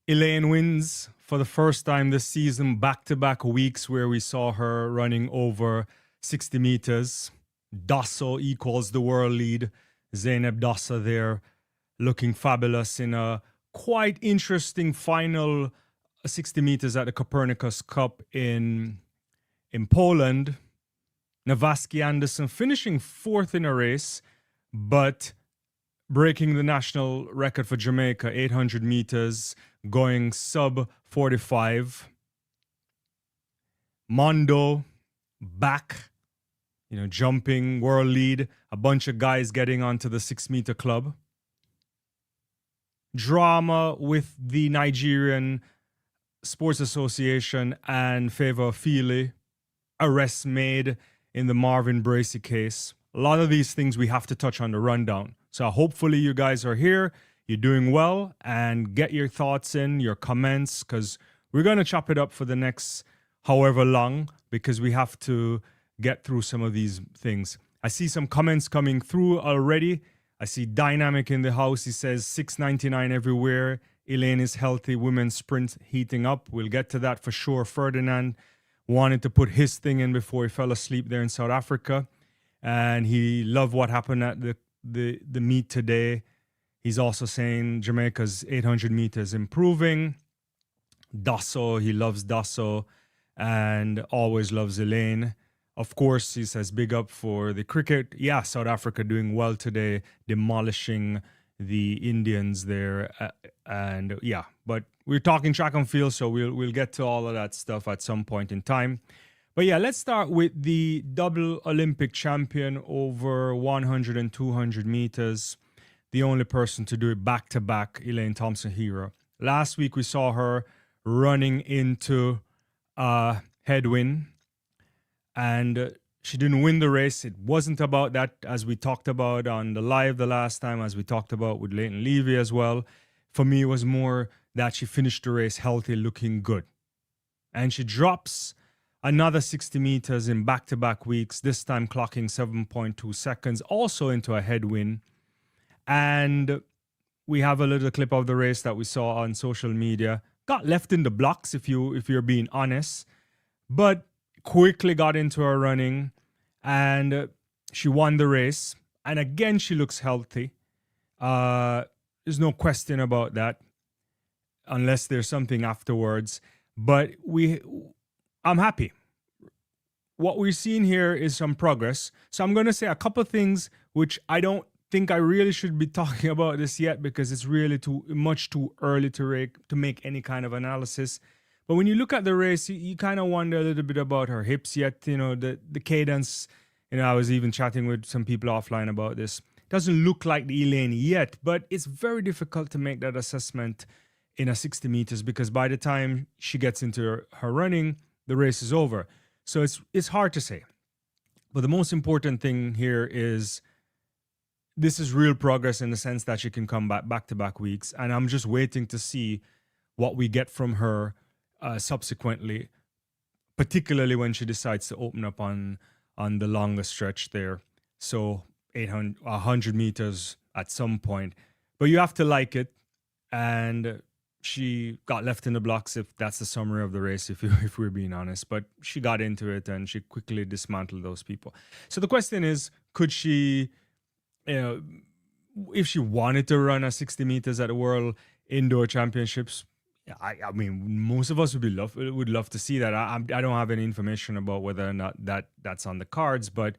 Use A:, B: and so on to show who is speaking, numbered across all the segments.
A: Elaine wins for the first time this season, back-to-back weeks where we saw her running over 60 meters. Dosso equals the world lead. Zeynep Dosso there looking fabulous in a quite interesting final 60 meters at the Copernicus Cup in Poland. Navasky Anderson finishing fourth in a race, but breaking the national record for Jamaica, 800 meters, going sub 45. Mondo back, jumping, world lead, a bunch of guys getting onto the 6-meter club. Drama with the Nigerian Sports Association and Favour Feely. Arrests made in the Marvin Bracy case. A lot of these things we have to touch on the rundown. So hopefully you guys are here, you're doing well, and get your thoughts in, your comments, because we're going to chop it up for the next however long, because we have to get through some of these things. I see some comments coming through already. I see Dynamic in the house. He says 6.99 everywhere. Elaine is healthy. Women's sprint heating up. We'll get to that for sure. Ferdinand wanted to put his thing in before he fell asleep there in South Africa. And he loved what happened at the meet today. He's also saying Jamaica's 800 meters improving. Dosso, he loves Dosso and always loves Elaine. Of course, he says big up for the cricket. Yeah, South Africa doing well today, demolishing the Indians there. And yeah, but we're talking track and field, so we'll get to all of that stuff at some point in time. But yeah, let's start with the double Olympic champion over 100 and 200 meters. The only person to do it back-to-back, Elaine Thompson-Herah. Last week we saw her running into a headwind, and she didn't win the race. It wasn't about that, as we talked about on the live the last time, as we talked about with Leighton Levy as well. For me, it was more that she finished the race healthy, looking good. And she drops another 60 meters in back-to-back weeks, this time clocking 7.2 seconds, also into a headwind. And we have a little clip of the race that we saw on social media. Got left in the blocks, if you're being honest, but quickly got into her running, and she won the race. And again, she looks healthy. There's no question about that, unless there's something afterwards. But I'm happy. What we're seeing here is some progress. So I'm going to say a couple of things which I don't think I really should be talking about this yet, because it's really too early to make any kind of analysis. But when you look at the race, you kind of wonder a little bit about her hips yet. The cadence, I was even chatting with some people offline about this. Doesn't look like the Elaine yet, but it's very difficult to make that assessment in a 60 meters, because by the time she gets into her running, the race is over. So it's hard to say. But the most important thing here is this is real progress in the sense that she can come back-to-back weeks. And I'm just waiting to see what we get from her subsequently, particularly when she decides to open up on the longer stretch there. So 100 meters at some point. But you have to like it. And she got left in the blocks, if that's the summary of the race, if we're being honest. But she got into it and she quickly dismantled those people. So the question is, could she, if she wanted to run a 60 meters at the World Indoor Championships, I mean, most of us would love to see that. I don't have any information about whether or not that's on the cards, but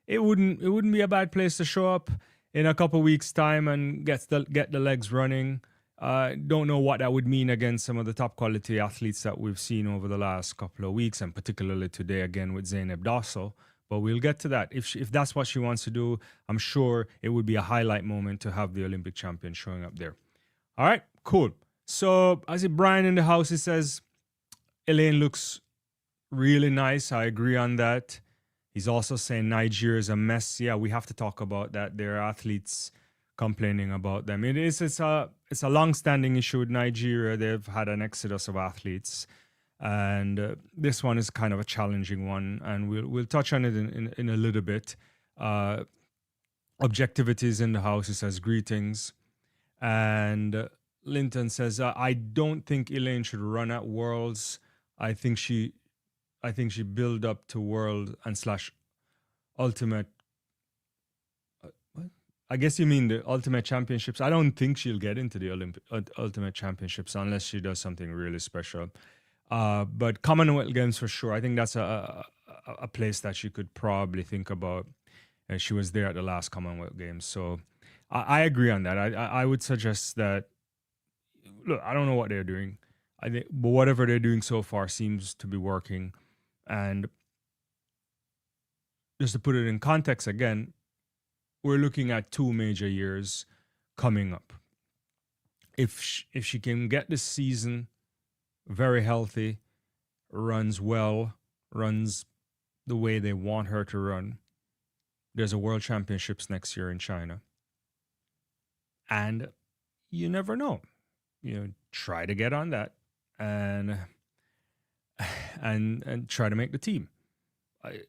A: it wouldn't be a bad place to show up in a couple weeks' time and get the legs running. Don't know what that would mean against some of the top quality athletes that we've seen over the last couple of weeks, and particularly today again with Zeynep Dosso. But we'll get to that. If that's what she wants to do, I'm sure it would be a highlight moment to have the Olympic champion showing up there. All right, cool. So I see Brian in the house. He says Elaine looks really nice. I agree on that. He's also saying Nigeria is a mess. Yeah, we have to talk about that. There are athletes complaining about them. It's a long-standing issue with Nigeria. They've had an exodus of athletes, and this one is kind of a challenging one, and we'll touch on it in a little bit. Objectivity is in the house. It says greetings, and Linton says, I don't think Elaine should run at Worlds. I think she build up to World and slash Ultimate. What? I guess you mean the Ultimate Championships. I don't think she'll get into the Ultimate Championships unless she does something really special. But Commonwealth Games for sure. I think that's a place that she could probably think about. And she was there at the last Commonwealth Games. So I agree on that. I would suggest that, look, I don't know what they're doing. I think, but whatever they're doing so far seems to be working. And just to put it in context again, we're looking at 2 major years coming up. If she can get this season very healthy, runs well, runs the way they want her to run, there's a World Championships next year in China. And you never know. Try to get on that and try to make the team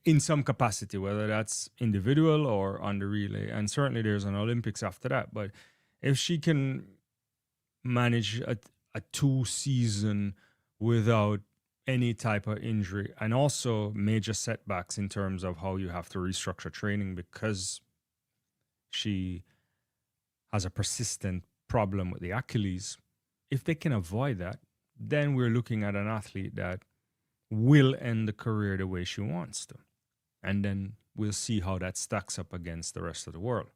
A: in some capacity, whether that's individual or on the relay. And certainly there's an Olympics after that. But if she can manage a 2 season without any type of injury and also major setbacks in terms of how you have to restructure training because she has a persistent problem with the Achilles, if they can avoid that, then we're looking at an athlete that will end the career the way she wants to. And then we'll see how that stacks up against the rest of the world.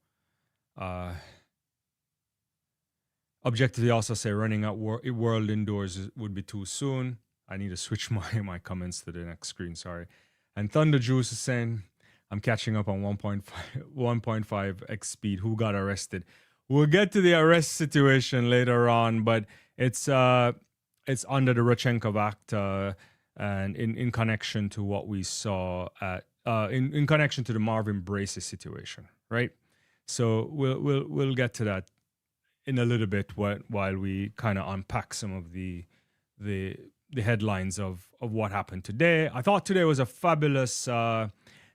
A: Objectively also say running at world indoors would be too soon. I need to switch my comments to the next screen, sorry. And Thunder Juice is saying, I'm catching up on 1.5 x speed. Who got arrested? We'll get to the arrest situation later on, but it's under the Rodchenkov Act and in connection to what we saw at in connection to the Marvin Bracy situation, right? So we'll get to that in a little bit while we kind of unpack some of the headlines of what happened today. I thought today was a fabulous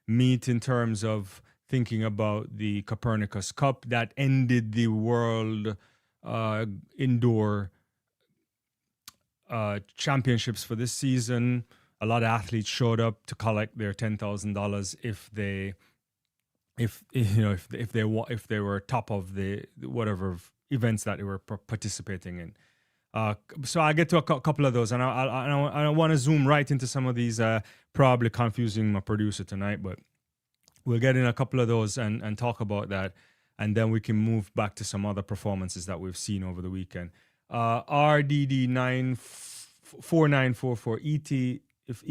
A: meet in terms of thinking about the Copernicus Cup that ended the world indoor championships for this season. A lot of athletes showed up to collect their $10,000 if they were top of the whatever events that they were participating in. So I get to a couple of those, and I want to zoom right into some of these. Probably confusing my producer tonight, but we'll get in a couple of those and talk about that, and then we can move back to some other performances that we've seen over the weekend. RDD4944 ET. If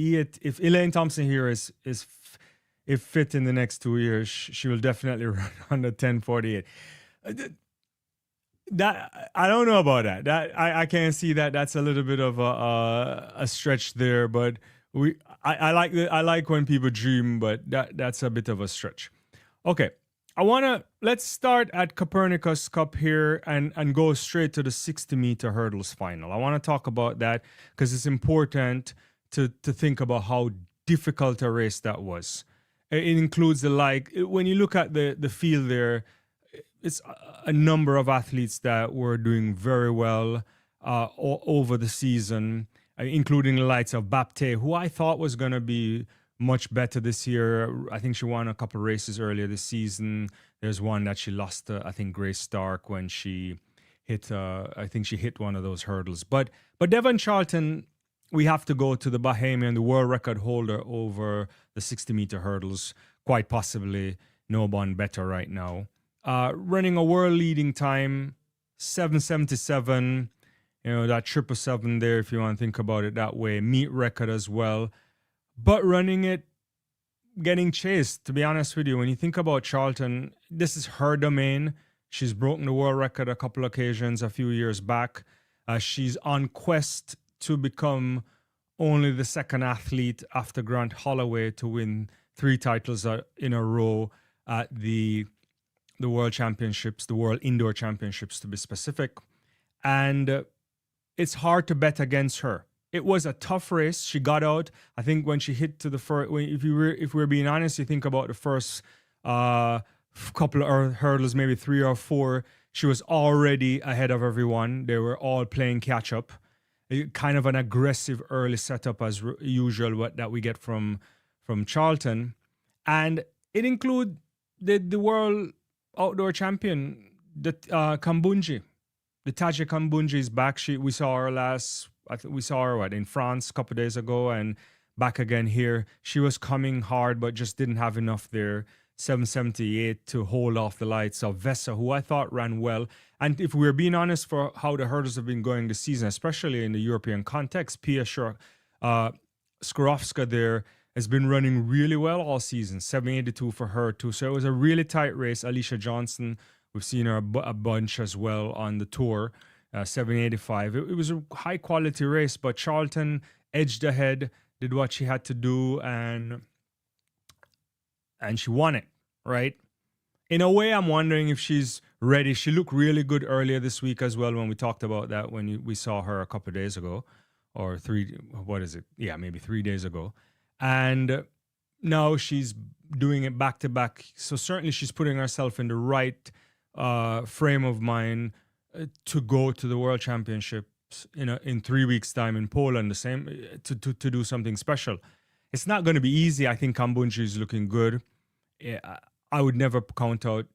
A: Elaine Thompson-Herah is fit in the next 2 years, she will definitely run under 10:48. That I don't know about that. That I can't see that. That's a little bit of a stretch there, but I like when people dream, but that's a bit of a stretch. Okay, let's start at Copernicus Cup here and go straight to the 60-meter hurdles final. I want to talk about that because it's important to think about how difficult a race that was. It includes when you look at the field there, it's a number of athletes that were doing very well over the season, including the likes of Baptiste, who I thought was going to be much better this year. I think she won a couple of races earlier this season. There's one that she lost to, I think, Grace Stark when she hit, I think she hit one of those hurdles. But Devynne Charlton, we have to go to the Bahamian, the world record holder over the 60-meter hurdles, quite possibly no one better right now. Running a world leading time, 7:77, that 777 there, if you want to think about it that way, meet record as well. But running it, getting chased, to be honest with you, when you think about Charlton, this is her domain. She's broken the world record a couple occasions a few years back. She's on quest to become only the second athlete after Grant Holloway to win 3 titles in a row at the World Championships, the World Indoor Championships to be specific. And it's hard to bet against her. It was a tough race. She got out. I think when she hit to the first, if we're being honest, you think about the first couple of hurdles, maybe 3 or 4, She was already ahead of everyone. They were all playing catch up. Kind of an aggressive early setup as usual that we get from Charlton. And it includes the world outdoor champion, the Kambundji. The Taji Kambundji is back. We saw her in France a couple of days ago and back again here. She was coming hard, but just didn't have enough there. 778 to hold off the lights of Vesa, who I thought ran well. And if we're being honest for how the hurdles have been going this season, especially in the European context, Pia Skowronska there has been running really well all season. 782 for her too. So it was a really tight race. Alicia Johnson, we've seen her a bunch as well on the tour. 785. It was a high quality race, but Charlton edged ahead, did what she had to do, and she won it, right? In a way, I'm wondering if she's ready. She looked really good earlier this week as well when we talked about that when we saw her a couple of days ago, or maybe 3 days ago. And now she's doing it back to back. So certainly she's putting herself in the right frame of mind to go to the World Championships in 3 weeks' time in Poland, the same to do something special. It's not going to be easy. I think Kambundji is looking good. I would never count out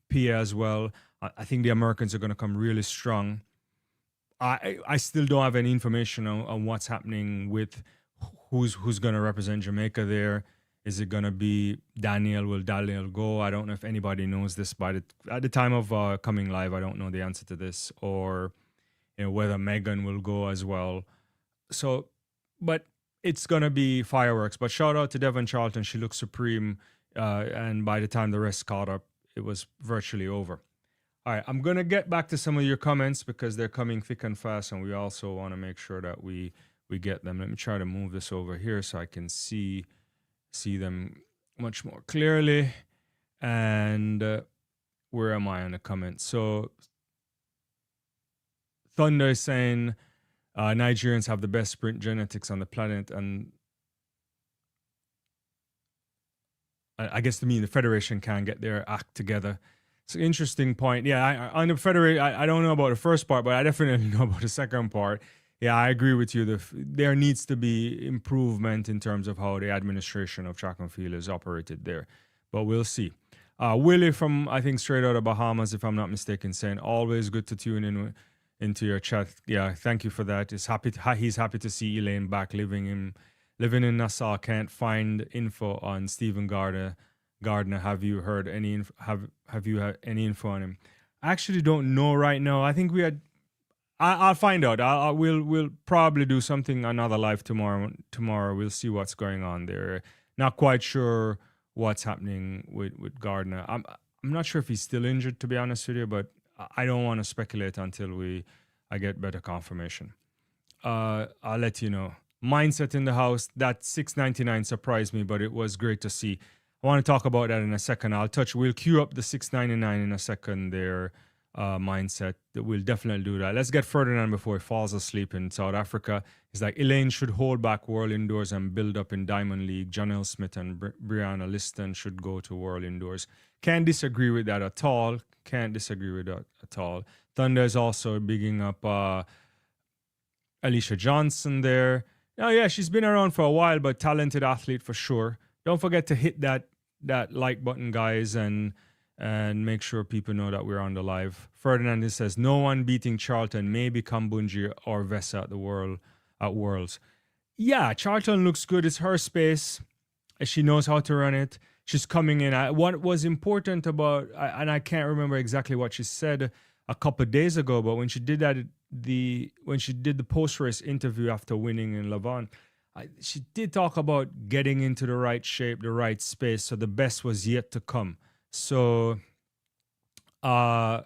A: Pia as well. I think the Americans are going to come really strong. I still don't have any information on what's happening with who's going to represent Jamaica there. Is it going to be Daniel? Will Daniel go? I don't know if anybody knows this. At the time of coming live, I don't know the answer to this, or whether Megan will go as well. So, but it's going to be fireworks. But shout out to Devynne Charlton. She looked supreme. And by the time the rest caught up, it was virtually over. All right, I'm going to get back to some of your comments because they're coming thick and fast, and we also want to make sure that we get them. Let me try to move this over here so I can see them much more clearly. And where am I on the comments? So Thunder is saying Nigerians have the best sprint genetics on the planet, and I guess to me, the Federation can't get their act together. It's an interesting point. Yeah, on the Federation, I don't know about the first part, but I definitely know about the second part. Yeah, I agree with you. There needs to be improvement in terms of how the administration of track and field is operated there. But we'll see. Willie from, I think, straight out of Bahamas, if I'm not mistaken, saying, always good to tune in into your chat. Yeah, thank you for that. He's happy to see Elaine back living in Nassau. Can't find info on Stephen Gardner. Have you heard any? Have you had any info on him? I actually don't know right now. I think we had. I'll find out. We'll probably do something another live tomorrow. We'll see what's going on there. Not quite sure what's happening with Gardner. I'm not sure if he's still injured, to be honest with you, but I don't want to speculate until I get better confirmation. I'll let you know. Mindset in the house, that $6.99 surprised me, but it was great to see. I want to talk about that in a second. We'll queue up the $6.99 in a second there. Mindset, we'll definitely do that. Let's get Ferdinand before he falls asleep in South Africa. It's like Elaine should hold back World Indoors and build up in Diamond League. Jonelle Smith and Brianna Liston should go to World Indoors. Can't disagree with that at all. Thunder is also bigging up Alicia Johnson there. Oh yeah, she's been around for a while, but talented athlete for sure. Don't forget to hit that like button, guys, and make sure people know that we're on the live. Ferdinand says, no one beating Charlton, maybe Kambundji or Vesa at Worlds. Yeah, Charlton looks good. It's her space. She knows how to run it. She's coming in. What was important about, and I can't remember exactly what she said a couple of days ago, but when she did that, when she did the post-race interview after winning in Liévin, she did talk about getting into the right shape, the right space. So the best was yet to come. So we'll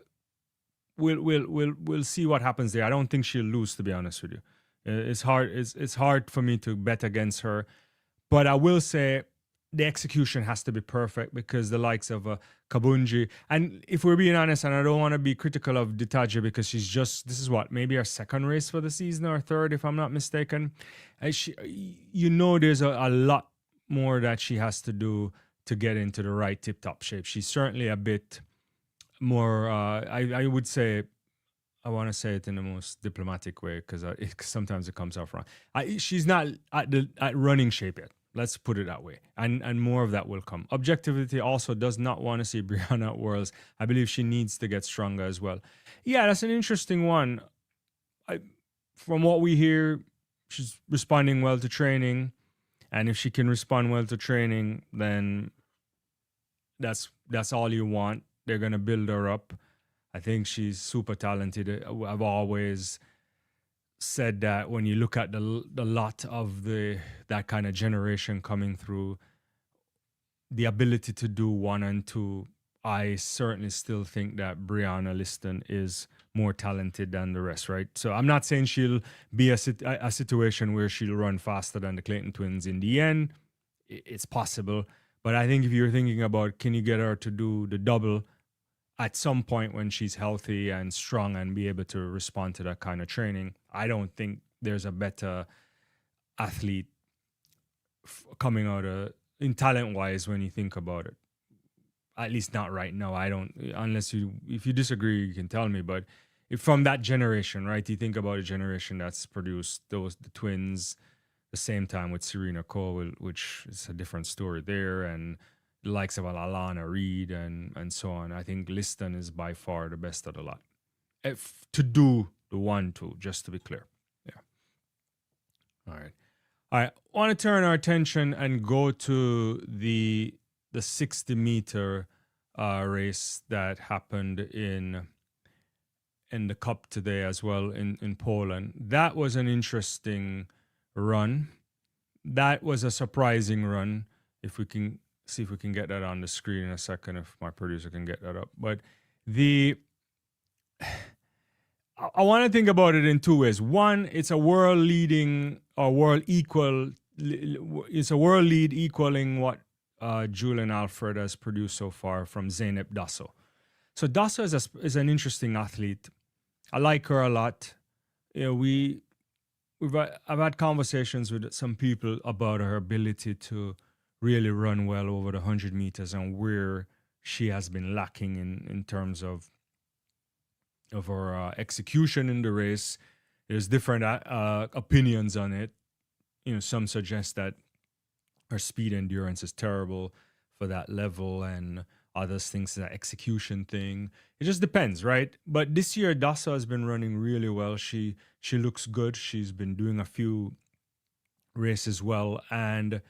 A: see what happens there. I don't think she'll lose, to be honest with you. It's hard for me to bet against her, but I will say the execution has to be perfect because the likes of Kambundji, and if we're being honest, and I don't want to be critical of Ditaji because this is maybe her second race for the season or third, if I'm not mistaken. There's a lot more that she has to do to get into the right tip-top shape. She's certainly a bit more. I would say, I want to say it in the most diplomatic way because sometimes it comes off wrong. She's not at running shape yet. Let's put it that way. And more of that will come. Objectivity also does not want to see Brianna at Worlds. I believe she needs to get stronger as well. Yeah, that's an interesting one. From what we hear, she's responding well to training. And if she can respond well to training, then that's all you want. They're going to build her up. I think she's super talented. I've always said that when you look at the lot of that kind of generation coming through, the ability to do 1 and 2, I certainly still think that Brianna Liston is more talented than the rest, right? So I'm not saying she'll be a situation where she'll run faster than the Clayton twins in the end. It's possible. But I think if you're thinking about can you get her to do the double at some point when she's healthy and strong and be able to respond to that kind of training, I don't think there's a better athlete coming out in talent-wise when you think about it. At least not right now. I don't, unless if you disagree, you can tell me. But from that generation, right? You think about a generation that's produced the twins the same time with Serena Cole, which is a different story there, and the likes of Alana Reed and so on. I think Liston is by far the best of the lot. To do the 1-2, just to be clear. Yeah. All right. I want to turn our attention and go to the 60-meter race that happened in the Cup today as well in Poland. That was an interesting run. That was a surprising run. If we can see if we can get that on the screen in a second, if my producer can get that up. But I want to think about it in two ways. One, it's a world leading or world equal. It's a world lead equaling what Julian Alfred has produced so far from Zeynep Dosso. So Dosso is an interesting athlete. I like her a lot. You know, I've had conversations with some people about her ability to really run well over the 100 meters and where she has been lacking in terms of her execution in the race. There's different opinions on it. You know, some suggest that her speed endurance is terrible for that level, and others think it's an execution thing. It just depends, right? But this year, Dosso has been running really well. She looks good. She's been doing a few races well. And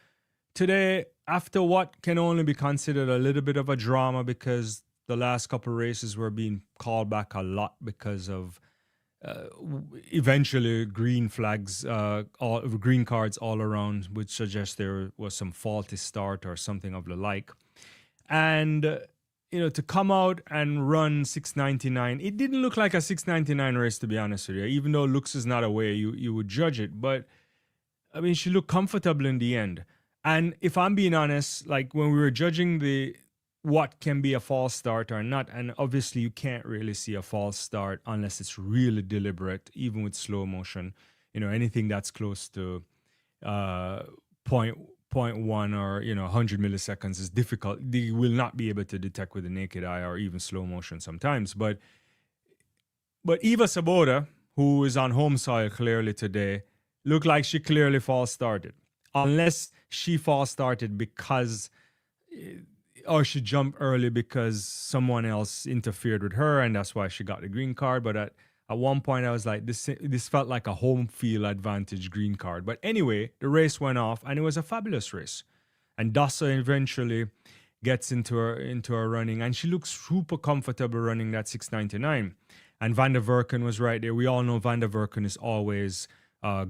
A: today, after what can only be considered a little bit of a drama because the last couple of races were being called back a lot because of eventually green flags, green cards all around, which suggests there was some faulty start or something of the like. And, you know, to come out and run 6:99, it didn't look like a 6:99 race, to be honest with you, even though looks is not a way you would judge it. But, I mean, she looked comfortable in the end. And if I'm being honest, like when we were judging what can be a false start or not, and obviously you can't really see a false start unless it's really deliberate, even with slow motion. You know, anything that's close to 0.1 or 100 milliseconds is difficult. They will not be able to detect with the naked eye or even slow motion sometimes. But Eva Sabota, who is on home soil clearly today, looked like she clearly false started, unless she false started because or she jumped early because someone else interfered with her, and that's why she got the green card. But at one point, I was like, this felt like a home field advantage green card. But anyway, the race went off, and it was a fabulous race. And Dosso eventually gets into her running, and she looks super comfortable running that 6:99. And Van der Verken was right there. We all know Van der Verken is always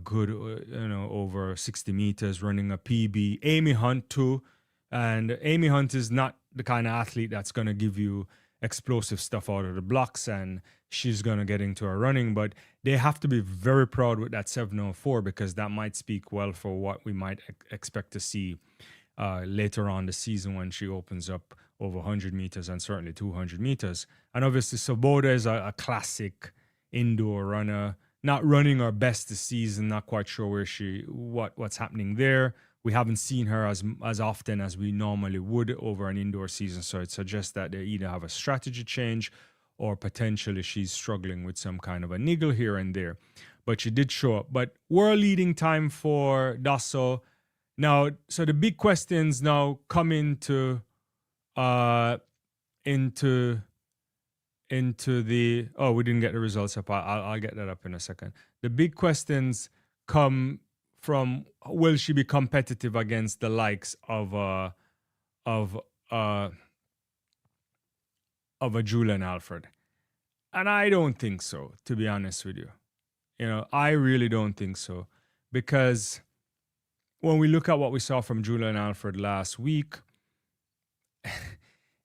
A: good, over 60 meters, running a PB. Amy Hunt too. And Amy Hunt is not the kind of athlete that's going to give you explosive stuff out of the blocks, and she's going to get into her running. But they have to be very proud with that 7:04 because that might speak well for what we might expect to see later on the season when she opens up over 100 meters and certainly 200 meters. And obviously, Sabota is a classic indoor runner, not running her best this season, not quite sure where what's happening there. we haven't seen her as often as we normally would over an indoor season. So it suggests that they either have a strategy change or potentially she's struggling with some kind of a niggle here and there. But she did show up. But world leading time for Dosso. Now, so the big questions now come into the, oh, we didn't get the results up. I'll get that up in a second. The big questions come from, will she be competitive against the likes of a Julian Alfred? And I don't think so, to be honest with you. You know, I really don't think so, because when we look at what we saw from Julian Alfred last week,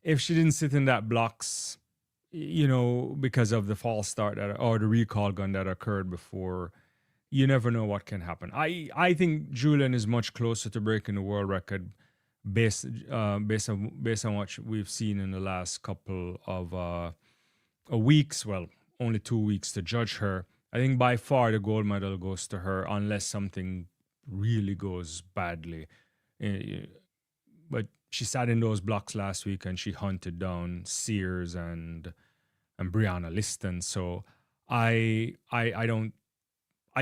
A: if she didn't sit in that blocks, you know, because of the false start or the recall gun that occurred before, you never know what can happen. I think Julian is much closer to breaking the world record based on what we've seen in the last couple of weeks. Well, only 2 weeks to judge her. I think by far the gold medal goes to her, unless something really goes badly. But she sat in those blocks last week and she hunted down Sears and Brianna Liston. So I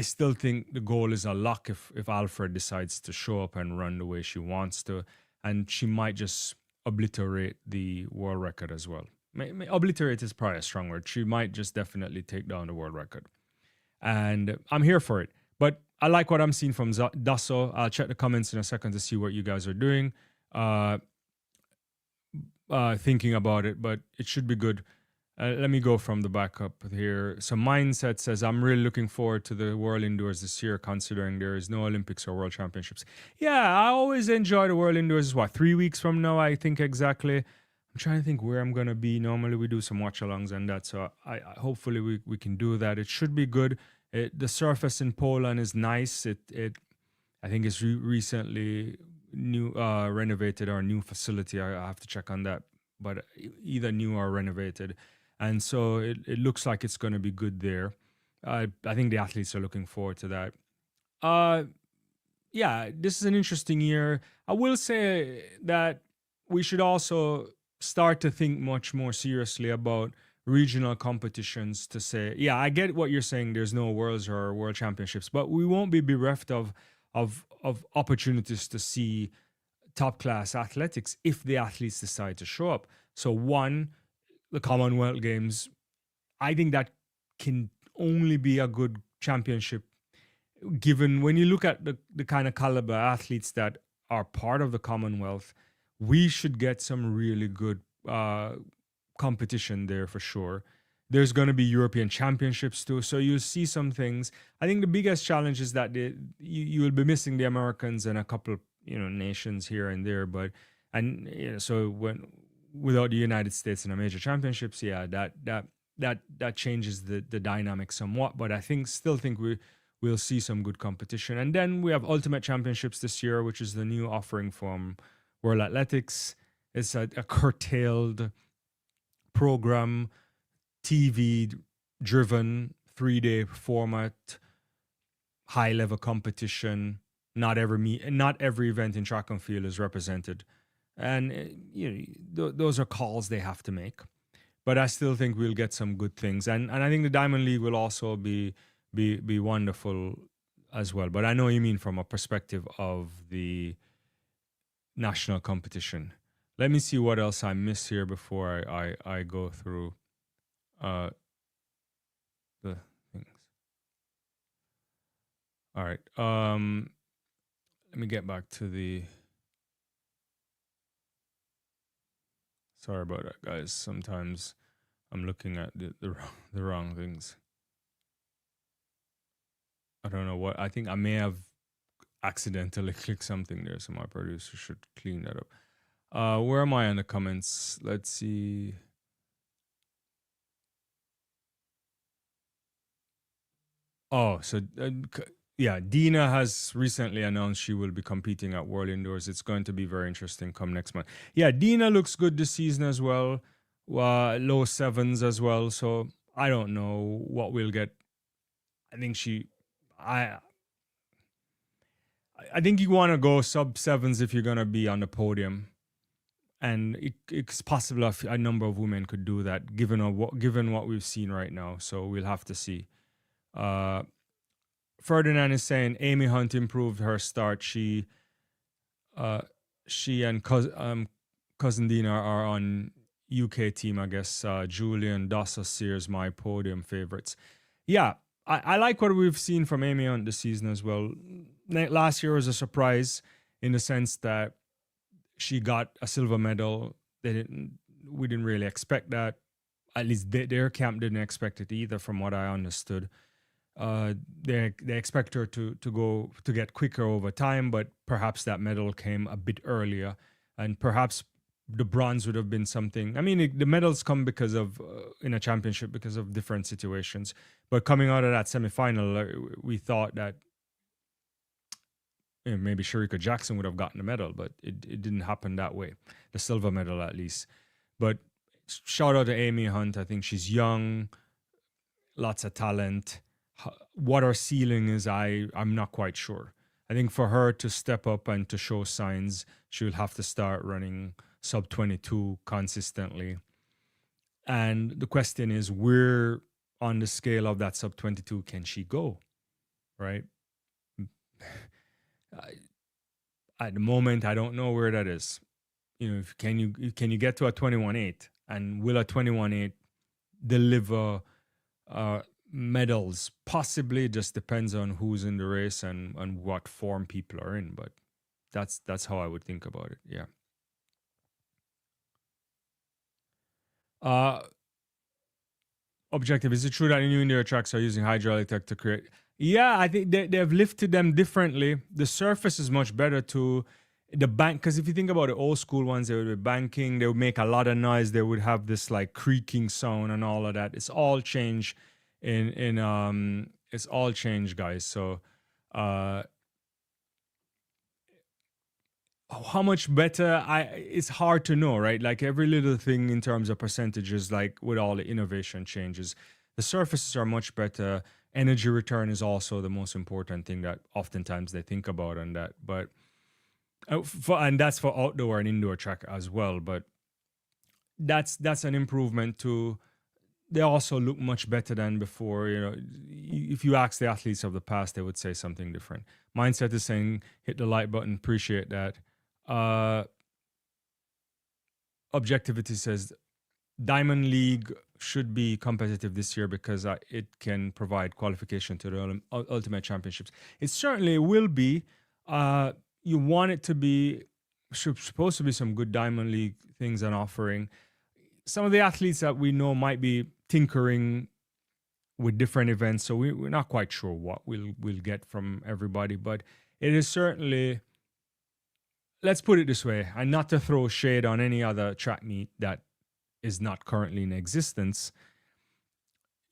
A: still think the goal is a lock if Alfred decides to show up and run the way she wants to, and she might just obliterate the world record as well. Obliterate is probably a strong word. She might just definitely take down the world record, and I'm here for it. But I like what I'm seeing from Dosso. I'll check the comments in a second to see what you guys are doing, thinking about it, but it should be good. Let me go from the back up here. So Mindset says, I'm really looking forward to the World Indoors this year, considering there is no Olympics or World Championships. Yeah, I always enjoy the World Indoors. What, 3 weeks from now, I think exactly. I'm trying to think where I'm going to be. Normally we do some watch-alongs and that, so I hopefully we can do that. It should be good. The surface in Poland is nice. I think it's recently renovated, or a new facility. I have to check on that, but either new or renovated. And so it looks like it's going to be good there. I think the athletes are looking forward to that. Yeah, this is an interesting year. I will say that we should also start to think much more seriously about regional competitions, to say, yeah, I get what you're saying, there's no Worlds or World Championships, but we won't be bereft of opportunities to see top-class athletics if the athletes decide to show up. So one, the Commonwealth Games, I think that can only be a good championship, given when you look at the kind of caliber athletes that are part of the Commonwealth. We should get some really good competition there for sure. There's going to be European Championships too, so you'll see some things. I think the biggest challenge is that you will be missing the Americans and a couple, nations here and there, so without the United States in a major championships, yeah, that changes the dynamic somewhat. But I still think we'll see some good competition. And then we have Ultimate Championships this year, which is the new offering from World Athletics. It's a curtailed program, TV-driven, 3-day format, high-level competition. Not every event in track and field is represented. And those are calls they have to make, but I still think we'll get some good things, and I think the Diamond League will also be wonderful as well. But I know you mean from a perspective of the national competition. Let me see what else I miss here before I go through the things. All right. Let me get back to the. Sorry about that, guys. Sometimes I'm looking at the wrong things. I don't know what. I think I may have accidentally clicked something there, so my producer should clean that up. Where am I in the comments? Let's see. Oh, so yeah, Dina has recently announced she will be competing at World Indoors. It's going to be very interesting come next month. Yeah, Dina looks good this season as well. Low sevens as well. So I don't know what we'll get. I think I think you want to go sub sevens if you're going to be on the podium. And it's possible a number of women could do that, given what we've seen right now. So we'll have to see. Ferdinand is saying Amy Hunt improved her start. She and cousin Dina are on UK team, I guess. Julian, Dosso, Sears, my podium favorites. Yeah, I like what we've seen from Amy Hunt this season as well. Last year was a surprise in the sense that she got a silver medal. We didn't really expect that. At least their camp didn't expect it either, from what I understood. They expect her to get quicker over time, but perhaps that medal came a bit earlier, and perhaps the bronze would have been something. I mean, the medals come because of in a championship because of different situations. But coming out of that semifinal, we thought that maybe Shericka Jackson would have gotten the medal, but it didn't happen that way. The silver medal, at least. But shout out to Amy Hunt. I think she's young, lots of talent. What her ceiling is, I'm not quite sure. I think for her to step up and to show signs, she will have to start running sub 22 consistently. And the question is, where on the scale of that sub 22 can she go, right? At the moment, I don't know where that is. Can you get to a 21.8, and will a 21.8 deliver medals? Possibly. It just depends on who's in the race and what form people are in. But that's how I would think about it. Yeah. Objective, is it true that the new indoor tracks are using hydraulic tech to create? Yeah, I think they've lifted them differently. The surface is much better to the bank, because if you think about the old school ones, they would be banking, they would make a lot of noise, they would have this like creaking sound and all of that. It's all changed it's all changed, guys. So how much better, it's hard to know, right? Like every little thing in terms of percentages, like with all the innovation changes, the surfaces are much better. Energy return is also the most important thing that oftentimes they think about on that. But and that's for outdoor and indoor track as well. But that's an improvement too. They also look much better than before. If you ask the athletes of the past, they would say something different. Mindset is saying, hit the like button, appreciate that. Objectivity says, Diamond League should be competitive this year because it can provide qualification to the Ultimate Championships. It certainly will be. You want it to be, supposed to be some good Diamond League things and offering. Some of the athletes that we know might be tinkering with different events, so we're not quite sure what we'll get from everybody, but it is certainly, let's put it this way, and not to throw shade on any other track meet that is not currently in existence.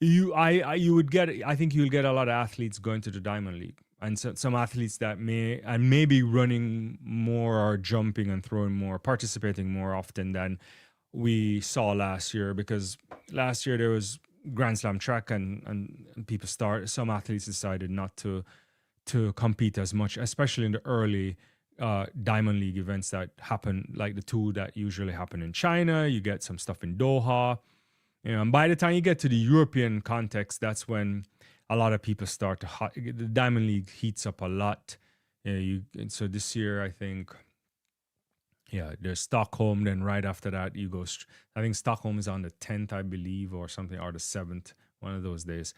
A: I think you'll get a lot of athletes going to the Diamond League, and some athletes that may be running more or jumping and throwing more, participating more often than we saw last year, because last year there was Grand Slam track and some athletes decided not to compete as much, especially in the early Diamond League events that happen, like the two that usually happen in China. You get some stuff in Doha, and by the time you get to the European context, that's when a lot of people start the Diamond League heats up a lot. So this year, I think, there's Stockholm. Then right after that, you go. I think Stockholm is on the 10th, I believe, or something, or the 7th, one of those days.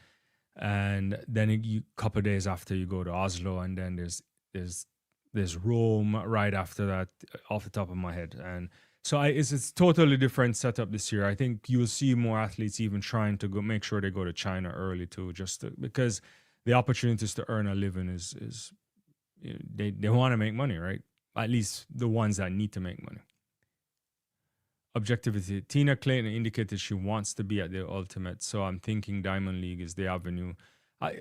A: And then a couple of days after, you go to Oslo, and then there's Rome right after that, off the top of my head. And so it's totally different setup this year. I think you'll see more athletes even trying to make sure they go to China early too, because the opportunities to earn a living is they want to make money, right? At least the ones that need to make money. Objectivity. Tina Clayton indicated she wants to be at the Ultimate, so I'm thinking Diamond League is the avenue. I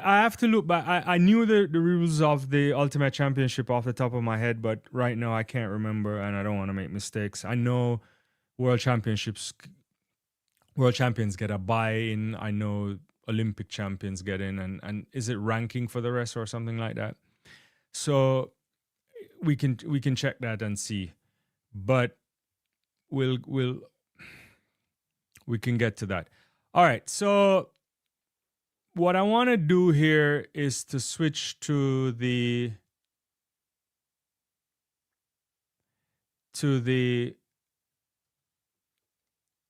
A: have to look back. I knew the rules of the Ultimate Championship off the top of my head, but right now I can't remember, and I don't want to make mistakes. I know World Champions get a buy-in. I know Olympic champions get in, and is it ranking for the rest or something like that? So we can check that and see, but we can get to that. All right, so what I want to do here is to switch to the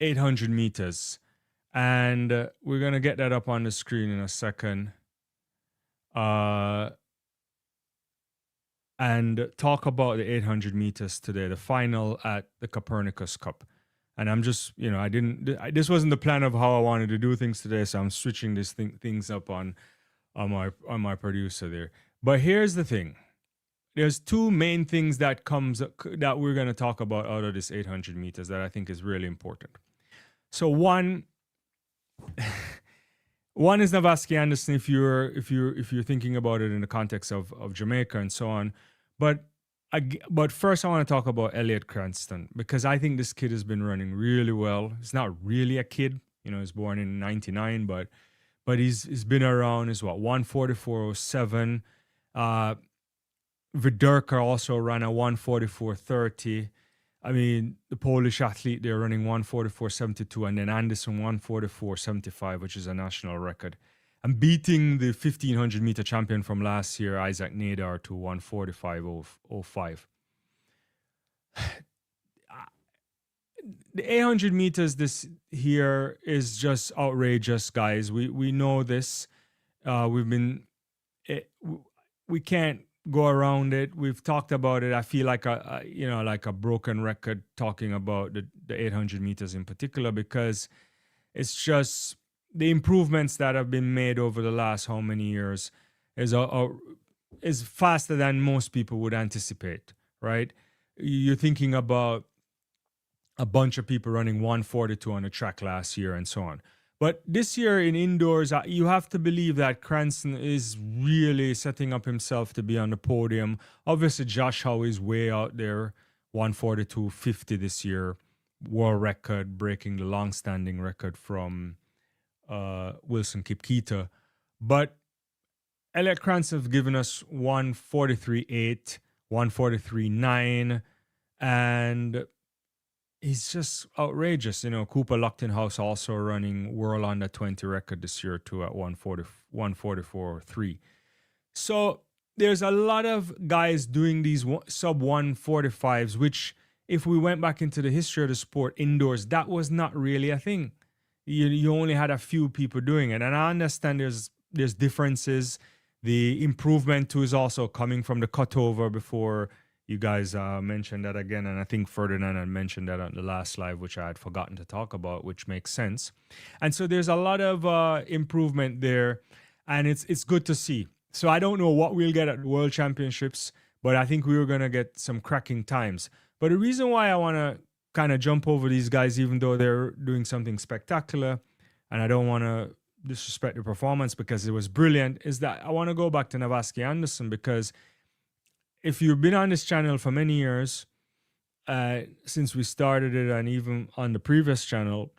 A: 800 meters, and we're gonna get that up on the screen in a second, and talk about the 800 meters today, the final at the Copernicus Cup. And I'm just, this wasn't the plan of how I wanted to do things today, so I'm switching these things up on my producer there. But here's the thing: there's two main things that we're going to talk about out of this 800 meters that I think is really important. So one is Navasky Anderson, if you're thinking about it in the context of Jamaica and so on. But first I want to talk about Elliot Crestan, because I think this kid has been running really well. He's not really a kid, he's born in 99, but he's been around. Is what, 144.07. Viderka also ran a 144.30. I mean, the Polish athlete, they're running 144.72, and then Anderson 144.75, which is a national record. And beating the 1500 meter champion from last year, Isaac Nadar, to 145.05. The 800 meters this here is just outrageous, guys. We know this. We can't go around it. We've talked about it. I feel like like a broken record talking about the 800 meters in particular, because it's just the improvements that have been made over the last how many years is faster than most people would anticipate, right? You're thinking about a bunch of people running 142 on the track last year and so on. But this year in indoors, you have to believe that Crestan is really setting up himself to be on the podium. Obviously, Josh Howe is way out there, 142.50 this year, world record, breaking the long-standing record from Wilson Kipketer. But Elliot Crestan have given us 143.8, 143.9, and he's just outrageous. Cooper Luchtenhaus also running world under 20 record this year too at 144.3. So there's a lot of guys doing these sub 145s, which if we went back into the history of the sport indoors, that was not really a thing. You only had a few people doing it. And I understand there's differences. The improvement too is also coming from the cutover before. You guys mentioned that again, and I think Ferdinand had mentioned that on the last live, which I had forgotten to talk about, which makes sense. And so there's a lot of improvement there, and it's good to see. So I don't know what we'll get at the World Championships, but I think we were going to get some cracking times. But the reason why I want to kind of jump over these guys, even though they're doing something spectacular, and I don't want to disrespect the performance because it was brilliant, is that I want to go back to Navasky Anderson, because if you've been on this channel for many years, since we started it, and even on the previous channel,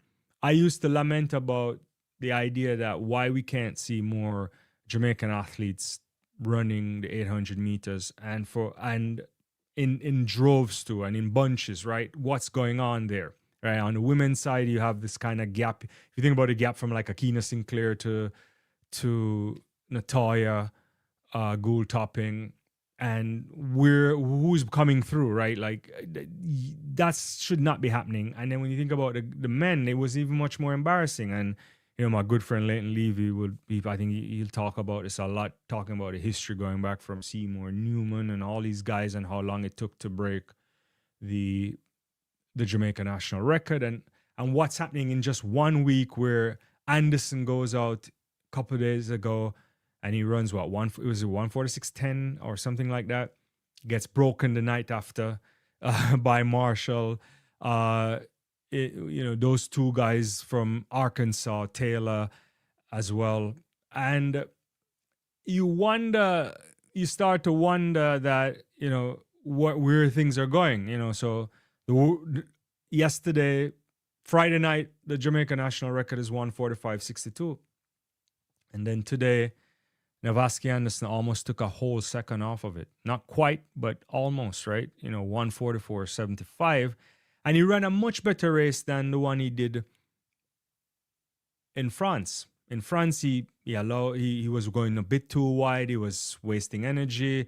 A: I used to lament about the idea that why we can't see more Jamaican athletes running the 800 meters and in droves too, and in bunches, right? What's going on there, right? On the women's side, you have this kind of gap. If you think about a gap from like Akina Sinclair to Natoya, Gould Topping, and who's coming through, right? Like that should not be happening. And then when you think about the men, it was even much more embarrassing. And my good friend Leighton Levy I think he'll talk about this a lot, talking about the history going back from Seymour Newman and all these guys, and how long it took to break the Jamaica national record, and what's happening in just 1 week, where Anderson goes out a couple of days ago and he runs it was 146.10 or something like that. Gets broken the night after by Marshall. Those two guys from Arkansas, Taylor as well. And you start to wonder that, where things are going, so yesterday, Friday night, the Jamaica national record is 145.62. And then today, Navasky Anderson almost took a whole second off of it. Not quite, but almost, right? 1:44.75. And he ran a much better race than the one he did in France. In France, he was going a bit too wide. He was wasting energy,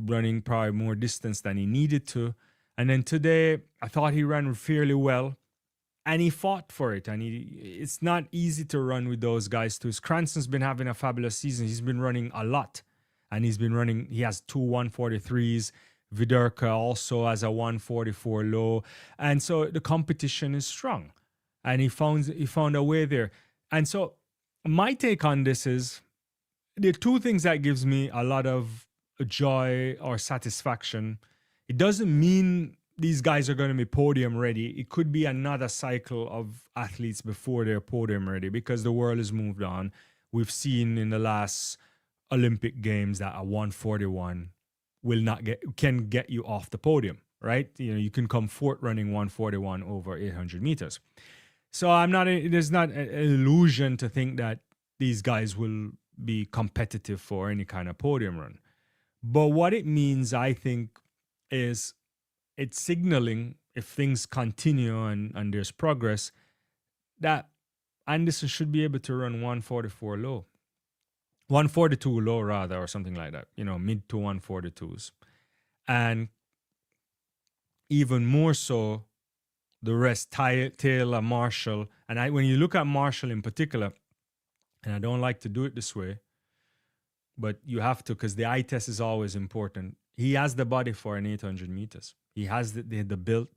A: running probably more distance than he needed to. And then today, I thought he ran fairly well. And he fought for it. And it's not easy to run with those guys too. Cranston's been having a fabulous season. He's been running a lot. And he has two 143s. Viderka also has a 144 low. And so the competition is strong. And he found a way there. And so my take on this is there are two things that gives me a lot of joy or satisfaction. It doesn't mean these guys are going to be podium ready. It could be another cycle of athletes before they're podium ready because the world has moved on. We've seen in the last Olympic Games that a 141 can get you off the podium, right? You can come fourth running 141 over 800 meters. So there's not an illusion to think that these guys will be competitive for any kind of podium run. But what it means, I think, is it's signaling, if things continue and there's progress, that Anderson should be able to run 144 low. 142 low rather, or something like that, mid to 142s. And even more so, the rest, Taylor, Marshall. And when you look at Marshall in particular, and I don't like to do it this way, but you have to because the eye test is always important. He has the body for an 800 meters. He has the build.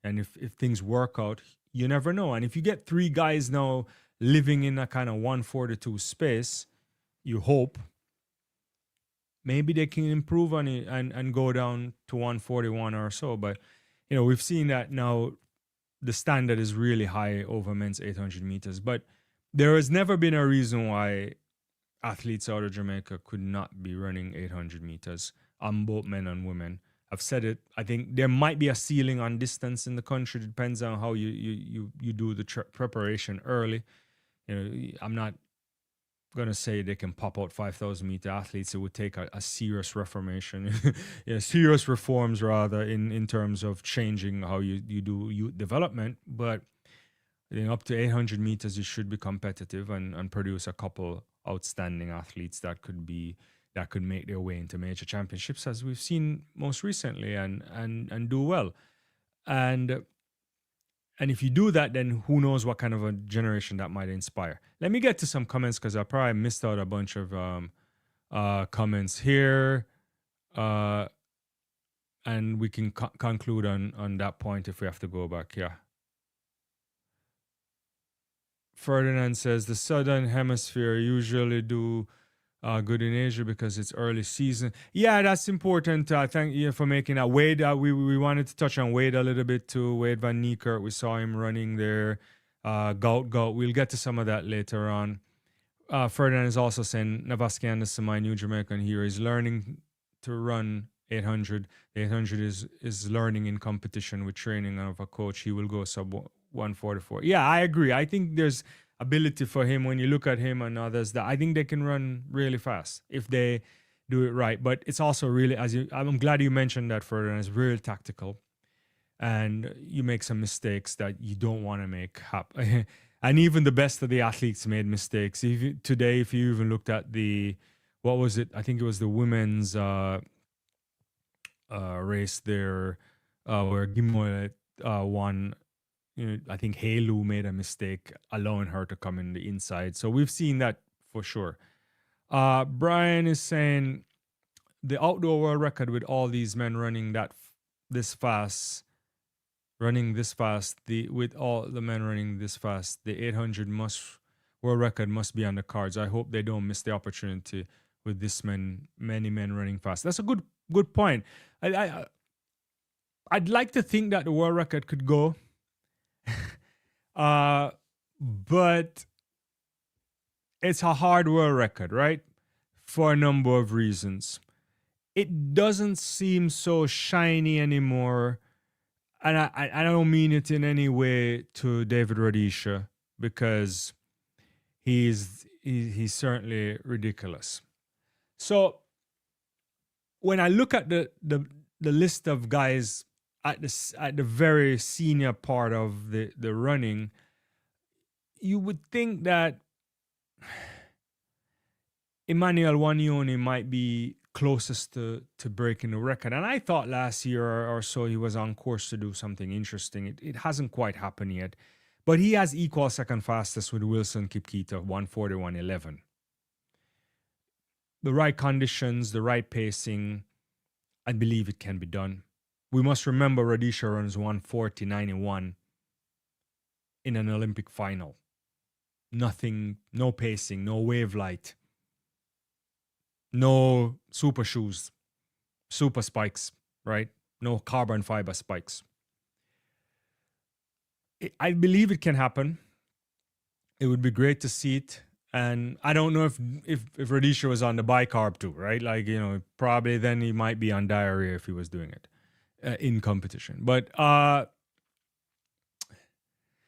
A: And if things work out, you never know. And if you get three guys now living in a kind of 142 space, you hope maybe they can improve on it and go down to 141 or so. But, we've seen that now the standard is really high over men's 800 meters. But there has never been a reason why athletes out of Jamaica could not be running 800 meters on both men and women. I've said it. I think there might be a ceiling on distance in the country. It depends on how you do the preparation early. I'm not going to say they can pop out 5,000 meter athletes. It would take a serious reformation, serious reforms rather in terms of changing how you do youth development. But up to 800 meters, you should be competitive and produce a couple outstanding athletes that could make their way into major championships, as we've seen most recently, and do well. And if you do that, then who knows what kind of a generation that might inspire. Let me get to some comments because I probably missed out a bunch of comments here. And we can conclude on that point if we have to go back. Yeah. Ferdinand says the Southern Hemisphere usually do good in Asia because it's early season. Yeah, that's important. Thank you for making that. Wade, we wanted to touch on Wade a little bit too. Wade van Niekerk, we saw him running there. Gout Gout. We'll get to some of that later on. Ferdinand is also saying Navasky Anderson, my new Jamaican hero, is learning to run 800. The 800 is learning in competition with training of a coach. He will go sub 144. Yeah, I agree. I think there's ability for him when you look at him and others that I think they can run really fast if they do it right. But it's also really, I'm glad you mentioned that further, and it's really tactical. And you make some mistakes that you don't want to make happen. And even the best of the athletes made mistakes. Today, if you even looked at what was it? I think it was the women's race there where Gimolet won. I think Helu made a mistake allowing her to come in the inside. So we've seen that for sure. Brian is saying the outdoor world record with all these men running this fast, with all the men running this fast, the 800 world record must be on the cards. I hope they don't miss the opportunity with many men running fast. That's a good point. I'd like to think that the world record could go. But it's a hard world record, right? For a number of reasons. It doesn't seem so shiny anymore. And I don't mean it in any way to David Rudisha, because he's certainly ridiculous. So when I look at the list of guys at the very senior part of the running, you would think that Emmanuel Wanyoni might be closest to breaking the record. And I thought last year or so he was on course to do something interesting. It hasn't quite happened yet. But he has equal second fastest with Wilson Kipketer, 1:41.11. The right conditions, the right pacing, I believe it can be done. We must remember Radisha runs 1:40.91 in an Olympic final. Nothing, no pacing, no wave light, no super shoes, super spikes, right? No carbon fiber spikes. I believe it can happen. It would be great to see it. And I don't know if Radisha was on the bicarb too, right? Like, probably then he might be on diarrhea if he was doing it in competition. But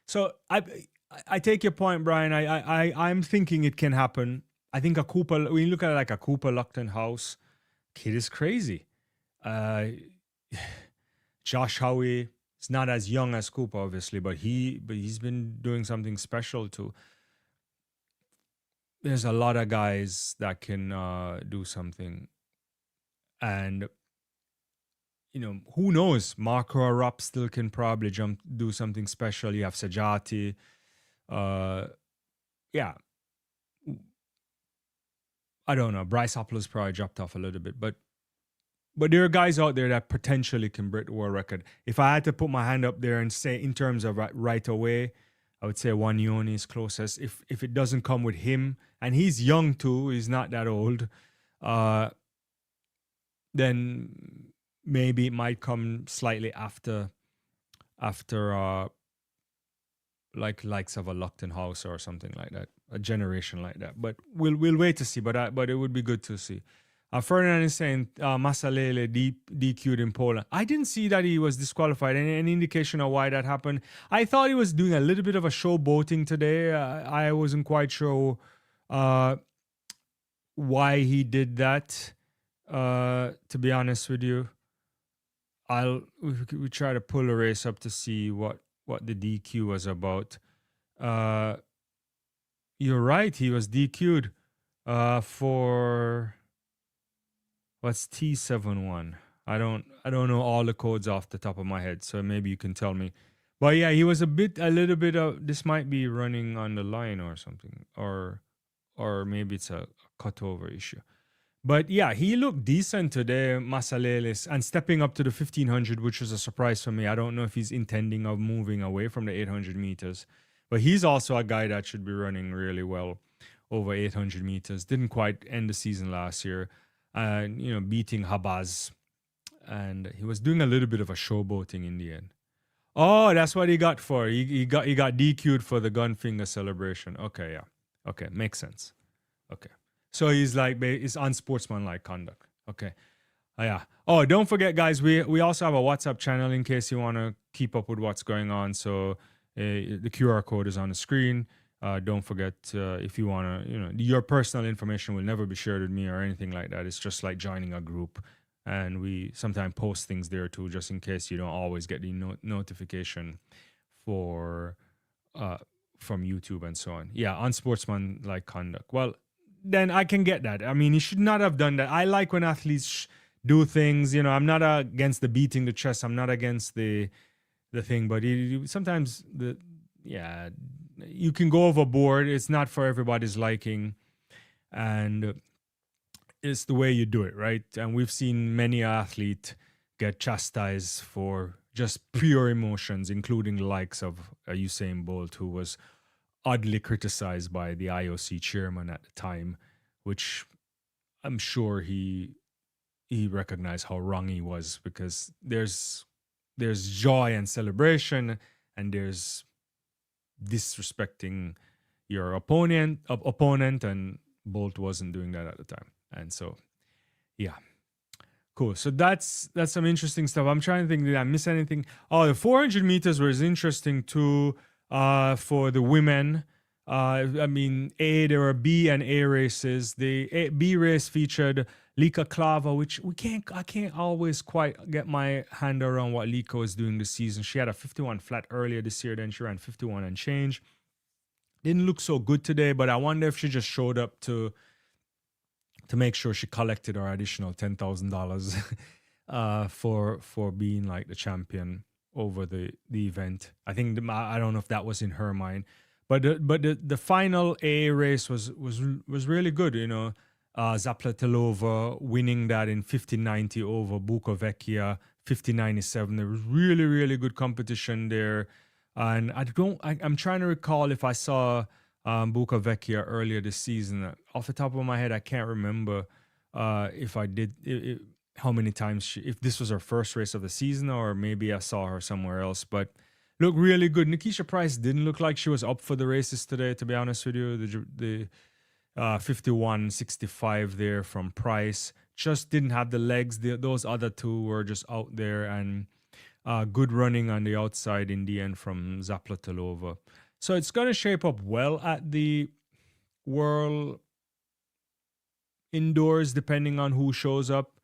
A: so I take your point, Brian. I'm thinking it can happen. I think a Cooper, when you look at it like a Cooper Luckton House, kid is crazy. Josh Howie, it's not as young as Cooper, obviously, but he's been doing something special too. There's a lot of guys that can do something. And, who knows? Marco Arap still can probably do something special. You have Sajati. Yeah. I don't know. Bryce Hoppler's probably dropped off a little bit. But there are guys out there that potentially can break the world record. If I had to put my hand up there and say in terms of right away, I would say Wanyoni is closest. If it doesn't come with him, and he's young too, he's not that old, then maybe it might come slightly after likes of a Luckton House or something like that, a generation like that. But we'll wait to see. But it would be good to see. Ferdinand is saying Masalele DQ'd in Poland. I didn't see that he was disqualified. Any indication of why that happened? I thought he was doing a little bit of a showboating today. I wasn't quite sure why he did that, to be honest with you. We try to pull a race up to see what the DQ was about. You're right. He was DQ'd for... What's T71? I don't know all the codes off the top of my head, so maybe you can tell me. But yeah, he was a little bit of, this might be running on the line or something, or maybe it's a cutover issue. But yeah, he looked decent today, Masaleles, and stepping up to the 1500, which was a surprise for me. I don't know if he's intending of moving away from the 800 meters, but he's also a guy that should be running really well over 800 meters. Didn't quite end the season last year. Beating Habaz, and he was doing a little bit of a showboating in the end. Oh, that's what he got for. He got DQ'd for the gun finger celebration. Okay, yeah. Okay, makes sense. Okay, so he's unsportsmanlike conduct. Okay, yeah. Oh, don't forget, guys. We also have a WhatsApp channel in case you want to keep up with what's going on. So the QR code is on the screen. Don't forget, if you want to, your personal information will never be shared with me or anything like that. It's just like joining a group. And we sometimes post things there too, just in case you don't always get the notification from YouTube and so on. Yeah, unsportsmanlike conduct. Well, then I can get that. I mean, he should not have done that. I like when athletes do things. I'm not against the beating the chest. I'm not against the thing. But sometimes you can go overboard. It's not for everybody's liking, and it's the way you do it, right? And we've seen many athletes get chastised for just pure emotions, including the likes of Usain Bolt, who was oddly criticized by the IOC chairman at the time, which I'm sure he recognized how wrong he was, because there's joy and celebration, and there's disrespecting your opponent, and Bolt wasn't doing that at the time. And so, yeah, cool. So that's some interesting stuff. I'm trying to think, did I miss anything? Oh, the 400 meters was interesting too, for the women. I mean, there were B and A races. The B race featured Lika Klava, which I can't always quite get my hand around what Lika was doing this season. She had a 51 flat earlier this year, then she ran 51 and change. Didn't look so good today, but I wonder if she just showed up to make sure she collected her additional $10,000 for being like the champion over the event. I think I don't know if that was in her mind. But the final A race was really good, you know. Zaplatelova winning that in 50-90 over Bukovecchia, 50-97. There was really, really good competition there. And I'm trying to recall if I saw Bukovecchia earlier this season. Off the top of my head, I can't remember if I did, how many times if this was her first race of the season, or maybe I saw her somewhere else. But looked really good. Nikisha Price didn't look like she was up for the races today, to be honest with you. The 51-65 there from Price just didn't have the legs. Those other two were just out there, and good running on the outside in the end from Zaplatelova. So it's going to shape up well at the World Indoors, depending on who shows up.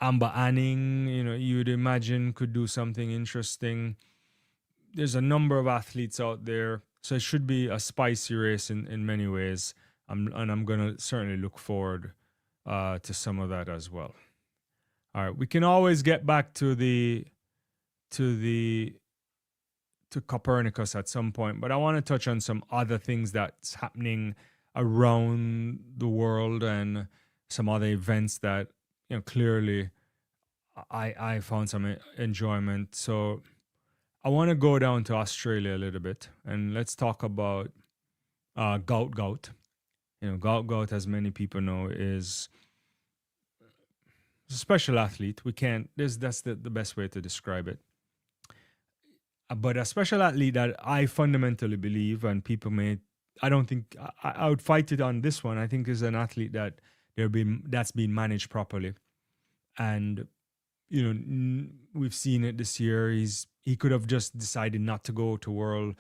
A: Amber Anning, you know, you'd imagine could do something interesting. There's a number of athletes out there, so it should be a spicy race in many ways. I'm going to certainly look forward to some of that as well. All right, we can always get back to Copernicus at some point, but I want to touch on some other things that's happening around the world and some other events that, you know, clearly I found some enjoyment. So I want to go down to Australia a little bit, and let's talk about Gout Gout. You know, Gout Gout, as many people know, is a special athlete. That's the best way to describe it. But a special athlete that I fundamentally believe, and people I don't think I would fight it on this one. I think is an athlete that's been managed properly. And, you know, we've seen it this year. He could have just decided not to go to World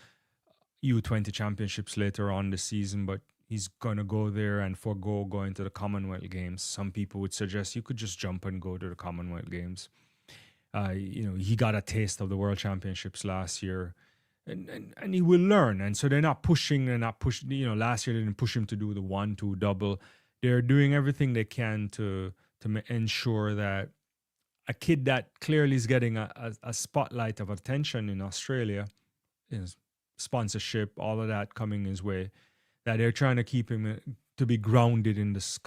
A: U20 Championships later on this season, but he's going to go there and forego going to the Commonwealth Games. Some people would suggest you could just jump and go to the Commonwealth Games. You know, he got a taste of the World Championships last year, and he will learn. And so they're not pushing. You know, last year they didn't push him to do the 1-2 double. They're doing everything they can to ensure that a kid that clearly is getting a spotlight of attention in Australia, is sponsorship, all of that coming his way, that they're trying to keep him to be grounded in this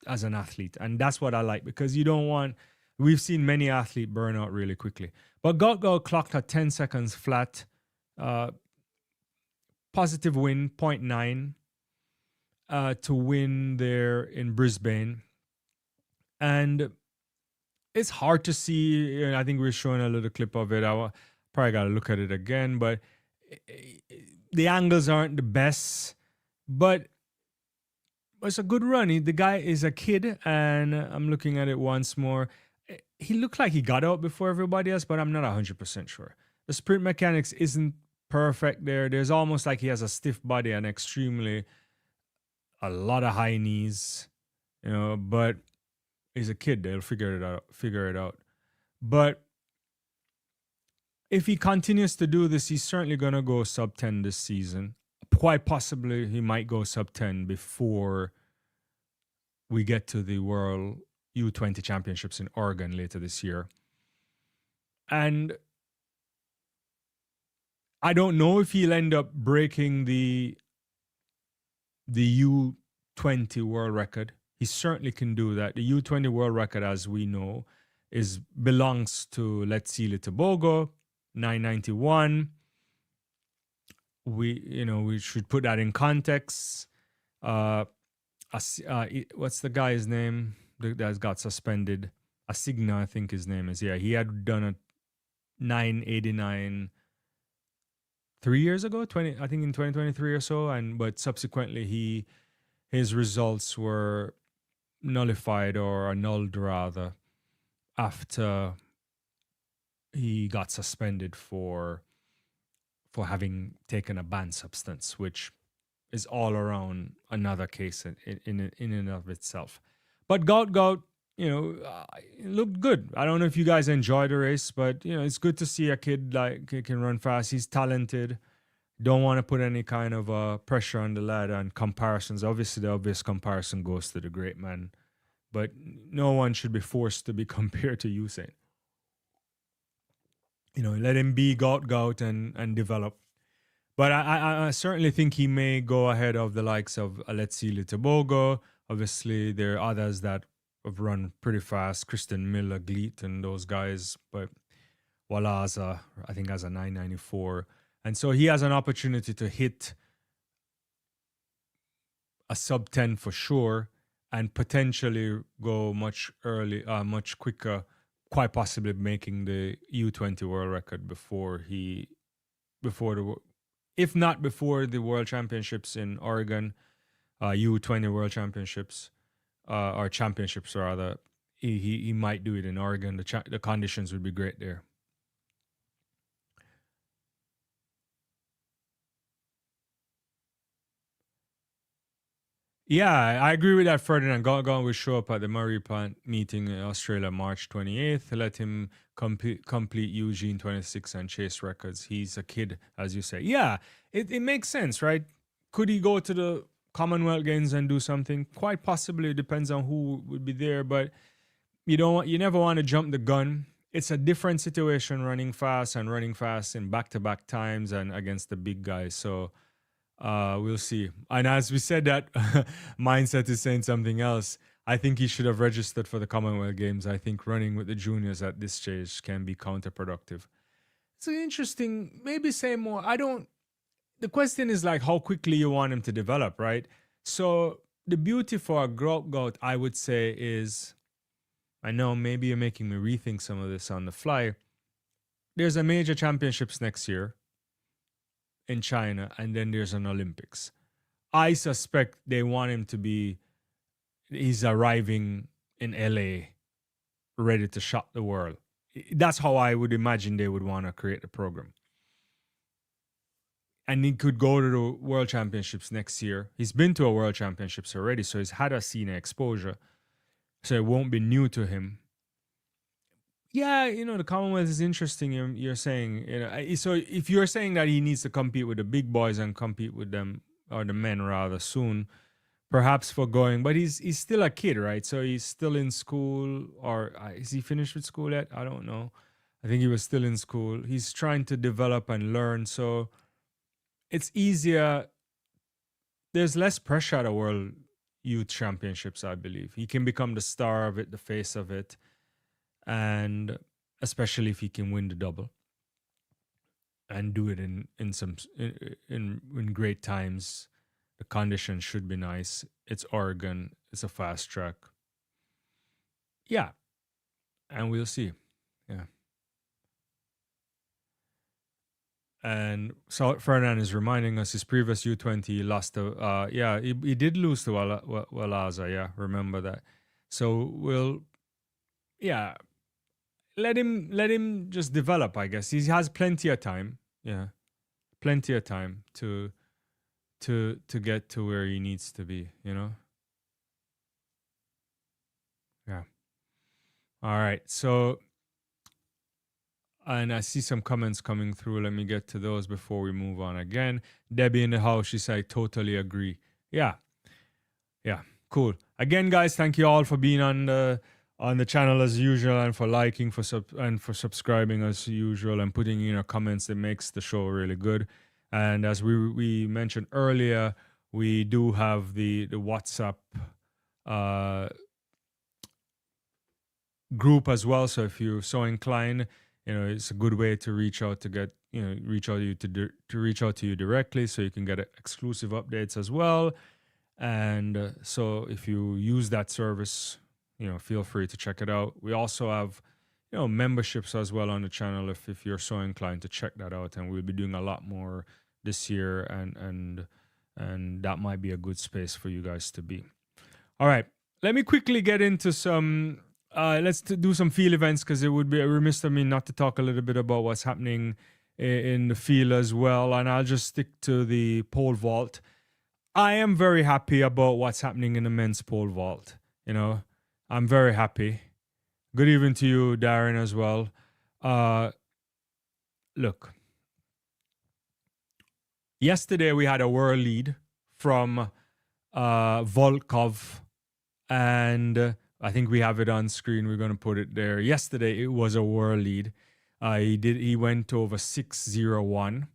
A: as an athlete. And that's what I like, because we've seen many athletes burn out really quickly. But Gout Gout clocked at 10 seconds flat, positive win, 0.9, to win there in Brisbane. And it's hard to see. I think we're showing a little clip of it. I probably got to look at it again, but the angles aren't the best. But it's a good run. The guy is a kid, and I'm looking at it once more. He looked like he got out before everybody else, but I'm not 100% sure. The sprint mechanics isn't perfect there. There's almost like he has a stiff body and a lot of high knees, you know, but he's a kid. They'll figure it out. But if he continues to do this, he's certainly going to go sub 10 this season. Quite possibly he might go sub 10 before we get to the World U20 Championships in Oregon later this year. And I don't know if he'll end up breaking the U20 world record. He certainly can do that. The U20 world record, as we know, belongs to Letsile Tobago, 991. We should put that in context. What's the guy's name that got suspended? Asigna, I think his name is. Yeah, he had done a 989 3 years ago, I think in 2023 or so, but subsequently his results were nullified or annulled rather after he got suspended for for having taken a banned substance, which is all around another case in and of itself. But Gout Gout, it looked good. I don't know if you guys enjoyed the race, but it's good to see a kid like he can run fast. He's talented. Don't want to put any kind of pressure on the lad and comparisons. Obviously, the obvious comparison goes to the great man, but no one should be forced to be compared to Usain. Let him be Gout Gout and develop. But I certainly think he may go ahead of the likes of Aletsile Tebogo. Obviously, there are others that have run pretty fast, Kristen Miller, Gleet, and those guys. But Walaza, I think, has a 994. And so he has an opportunity to hit a sub 10 for sure, and potentially go much quicker, quite possibly making the U20 world record if not before the World Championships in Oregon, U20 World Championships, or championships rather. He might do it in Oregon. The conditions would be great there. Yeah, I agree with that. Ferdinand Gout Gout will show up at the Murray Plant meeting in Australia March 28th. Let him complete Eugene 26 and chase records. He's a kid, as you say. Yeah, it makes sense, right? Could he go to the Commonwealth Games and do something? Quite possibly. It depends on who would be there, but you never want to jump the gun. It's a different situation running fast in back-to-back times and against the big guys. So we'll see. And as we said, that mindset is saying something else. I think he should have registered for the Commonwealth Games. I think running with the juniors at this stage can be counterproductive. It's interesting. Maybe say more. The question is like how quickly you want him to develop, right? So the beauty for a Gout Gout, I would say, is, I know maybe you're making me rethink some of this on the fly. There's a major championships next year in China, and then there's an Olympics. I suspect they want him to be, he's arriving in LA ready to shock the world. That's how I would imagine they would want to create the program. And he could go to the World Championships next year. He's been to a World Championships already, so he's had a senior exposure. So it won't be new to him. Yeah, the Commonwealth is interesting. You're saying, so if you're saying that he needs to compete with the big boys and compete with them, or the men rather, soon, perhaps for going, but he's still a kid, right? So he's still in school, or is he finished with school yet? I don't know. I think he was still in school. He's trying to develop and learn, so it's easier. There's less pressure at the World Youth Championships, I believe. He can become the star of it, the face of it. And especially if he can win the double and do it in great times. The conditions should be nice. It's Oregon. It's a fast track. Yeah. And we'll see. Yeah. And so Ferdinand is reminding us his previous U20 he lost to, he did lose to Walaza. Yeah, remember that. So let him just develop, I guess. He has plenty of time. Yeah. Plenty of time to get to where he needs to be, Yeah. All right. So, and I see some comments coming through. Let me get to those before we move on again. Debbie in the house, she said, I totally agree. Yeah. Yeah. Cool. Again, guys, thank you all for being on the channel as usual, and for liking, for subscribing as usual, and putting in your comments. That makes the show really good. And as we mentioned earlier, we do have the WhatsApp group as well. So if you're so inclined, it's a good way to reach out to reach out to you directly, so you can get exclusive updates as well. And so if you use that service, feel free to check it out. We also have, memberships as well on the channel if you're so inclined to check that out. And we'll be doing a lot more this year, and that might be a good space for you guys to be. All right, let me quickly get into some. Let's do some field events, because it would be remiss of me not to talk a little bit about what's happening in the field as well. And I'll just stick to the pole vault. I am very happy about what's happening in the men's pole vault. You know, I'm very happy. Good evening to you, Darren, as well. Look, yesterday we had a world lead from Volkov, and I think we have it on screen. We're going to put it there. Yesterday it was a world lead. He went over 6:01. It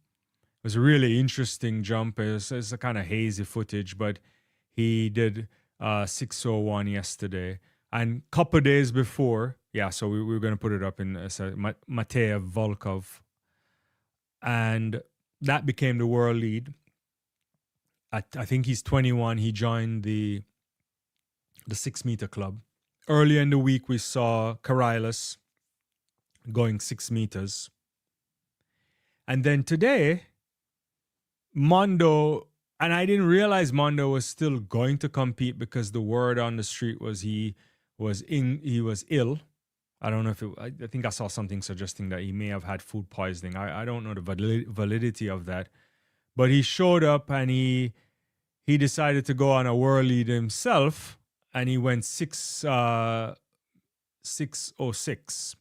A: was a really interesting jump. It's a kind of hazy footage, but he did 6:01 yesterday. And a couple of days before, so we were going to put it up in Matej Volkov. And that became the world lead. I think he's 21. He joined the 6 meter club. Earlier in the week, we saw Karailas going 6 meters. And then today, Mondo, and I didn't realize Mondo was still going to compete because the word on the street was he was ill. I don't know if I think I saw something suggesting that he may have had food poisoning. I don't know the validity of that. But he showed up and he decided to go on a world lead himself, and he went 6:06.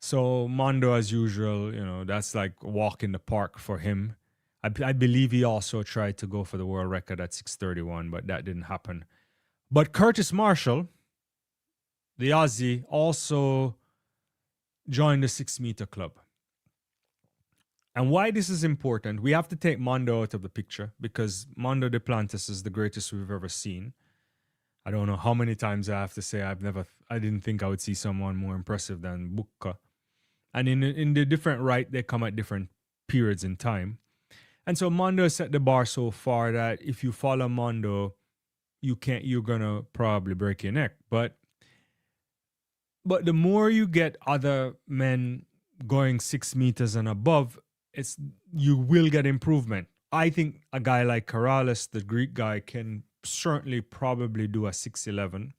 A: So Mondo, as usual, that's like a walk in the park for him. I believe he also tried to go for the world record at 6:31, but that didn't happen. But Curtis Marshall, the Aussie, also joined the 6 meter club. And why this is important, we have to take Mondo out of the picture because Mondo Duplantis is the greatest we've ever seen. I don't know how many times I have to say I didn't think I would see someone more impressive than Bukka. And in the different right, they come at different periods in time. And so Mondo set the bar so far that if you follow Mondo, you're gonna probably break your neck. But the more you get other men going 6 meters and above, you will get improvement. I think a guy like Karailas, the Greek guy, can certainly probably do a 6:11.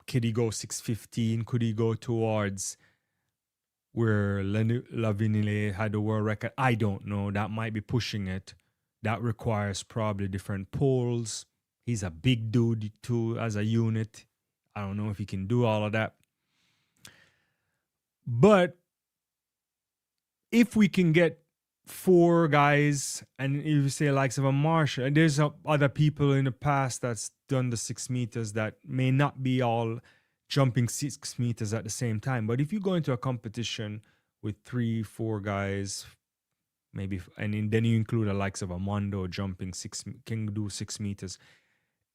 A: Could he go 6:15? Could he go towards where Liévin had the world record? I don't know. That might be pushing it. That requires probably different poles. He's a big dude too as a unit. I don't know if he can do all of that. But if we can get 4 guys, and if you say likes of a Marshall, and there's other people in the past that's done the 6 meters that may not be all jumping 6 meters at the same time. But if you go into a competition with 3-4 guys, maybe, and then you include the likes of a Mondo jumping can do 6 meters,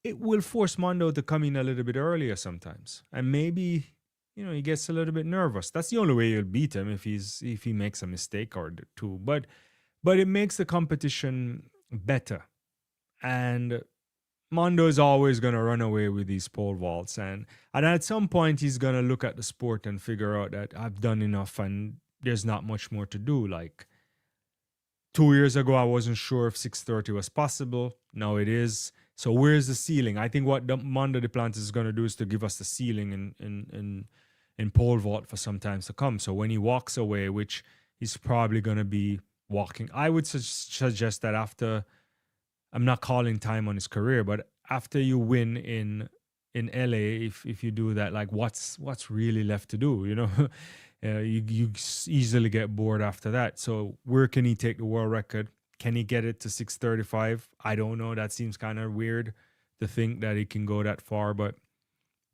A: it will force Mondo to come in a little bit earlier sometimes. And maybe, he gets a little bit nervous. That's the only way you'll beat him if he makes a mistake or two. But it makes the competition better. And Mondo is always going to run away with these pole vaults. And at some point, he's going to look at the sport and figure out that I've done enough and there's not much more to do. Like 2 years ago, I wasn't sure if 6:30 was possible. Now it is. So where's the ceiling? I think what Mondo Duplantis is going to do is to give us the ceiling in pole vault for some time to come. So when he walks away, which he's probably going to be walking, I would suggest that after, I'm not calling time on his career, but after you win in LA, if you do that, like what's really left to do? You easily get bored after that. So where can he take the world record? Can he get it to 6:35? I don't know. That seems kind of weird to think that he can go that far, but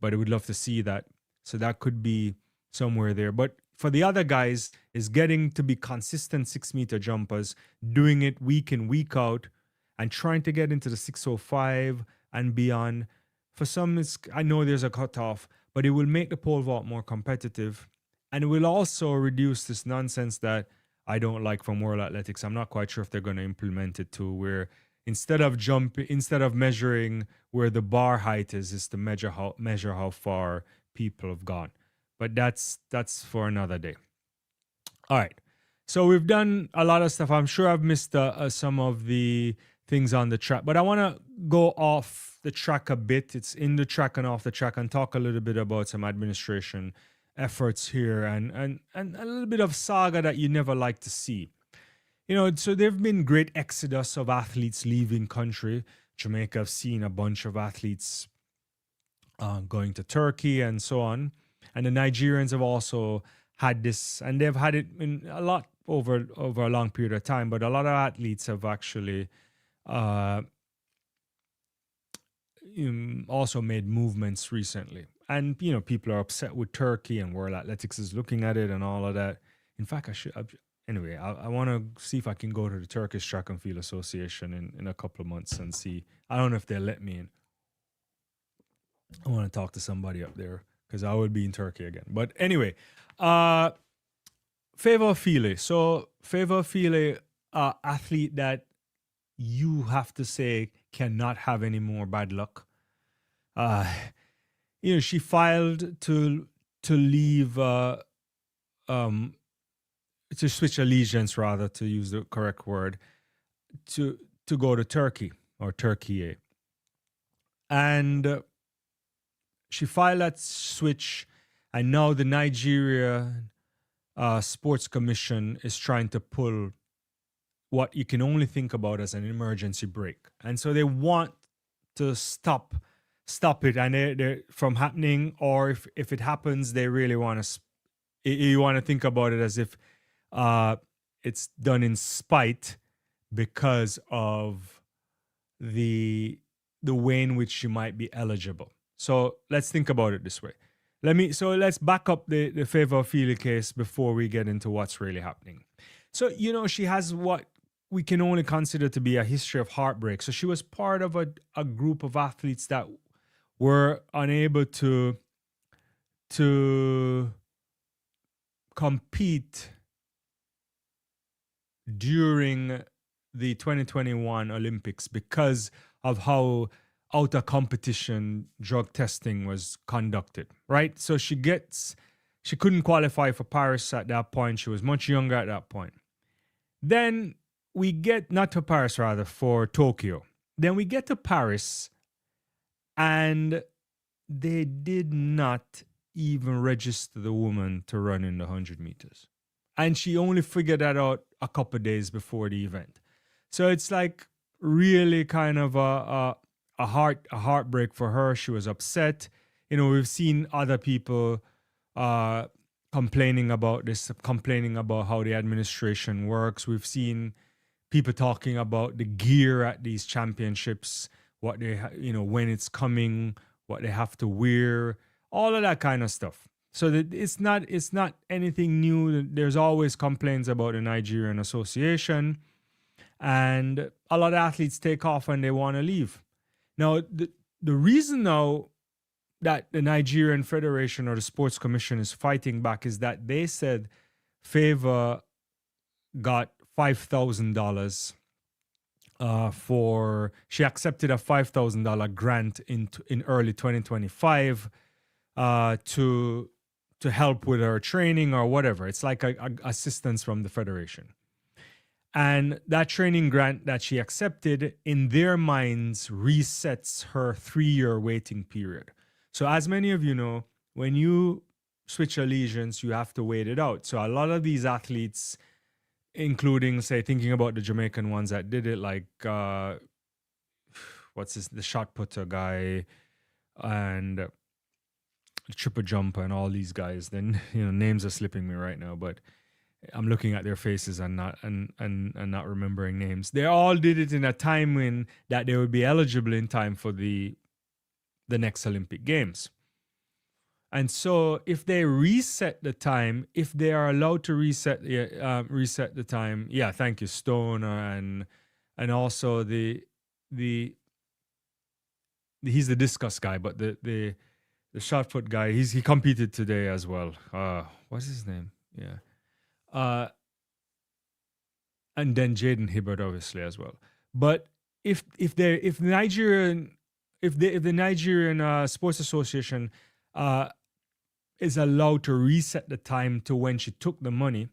A: I would love to see that. So that could be somewhere there. But for the other guys, is getting to be consistent 6 meter jumpers, doing it week in, week out, and trying to get into the 6:05 and beyond. For some, I know there's a cutoff, but it will make the pole vault more competitive. And it will also reduce this nonsense that I don't like from World Athletics. I'm not quite sure if they're going to implement it too, where instead of measuring where the bar height is to measure how far people have gone. But that's for another day. All right. So we've done a lot of stuff. I'm sure I've missed some of the things on the track, but I want to go off the track a bit. It's in the track and off the track, and talk a little bit about some administration efforts here, and a little bit of saga that you never like to see. So there have been great exodus of athletes leaving country. Jamaica have seen a bunch of athletes going to Turkey and so on. And the Nigerians have also had this, and they've had it in a lot over a long period of time, but a lot of athletes have actually also made movements recently. And, people are upset with Turkey, and World Athletics is looking at it and all of that. In fact, anyway, I want to see if I can go to the Turkish Track and Field Association in a couple of months and see. I don't know if they'll let me in. I want to talk to somebody up there because I will be in Turkey again. But anyway, Favour Fili. So Favour Fili, athlete that you have to say cannot have any more bad luck. She filed to leave, to switch allegiance, rather, to use the correct word, to go to Turkey or Turkey. And she filed that switch, and now the Nigeria Sports Commission is trying to pull what you can only think about as an emergency brake. And so they want to stop it and they're from happening, or if it happens, they really want to, you want to think about it as if it's done in spite because of the way in which she might be eligible. So let's think about it this way. Let's back up the Favour Fili case before we get into what's really happening. So, she has what we can only consider to be a history of heartbreak. So she was part of a group of athletes that were unable to compete during the 2021 Olympics because of how out of competition drug testing was conducted, right? So she couldn't qualify for Paris at that point. She was much younger at that point. Then we get, not to Paris rather, for Tokyo. Then we get to Paris and they did not even register the woman to run in the 100 meters. And she only figured that out a couple of days before the event. So it's like really kind of a heartbreak for her. She was upset. We've seen other people complaining about this, complaining about how the administration works. We've seen people talking about the gear at these championships, what they, when it's coming, what they have to wear, all of that kind of stuff. So that it's not anything new. There's always complaints about the Nigerian Association, and a lot of athletes take off and they want to leave. Now, the reason now that the Nigerian Federation or the Sports Commission is fighting back is that they said Favour got $5,000 she accepted a $5,000 grant in early 2025 to help with her training or whatever. It's like a assistance from the Federation. And that training grant that she accepted, in their minds, resets her 3-year waiting period. So as many of you know, when you switch allegiance, you have to wait it out. So a lot of these athletes, including, say, thinking about the Jamaican ones that did it, like, the shot putter guy and the triple jumper and all these guys, then, names are slipping me right now, but I'm looking at their faces and not remembering names. They all did it in a time when that they would be eligible in time for the next Olympic Games. And so if they reset the time, if they are allowed to reset the time, yeah, thank you, Stoner, and also he's the discus guy, but the shot put guy, he competed today as well. What's his name? Yeah. And then Jaden Hibbert, obviously, as well. But if the Nigerian Sports Association is allowed to reset the time to when she took the money,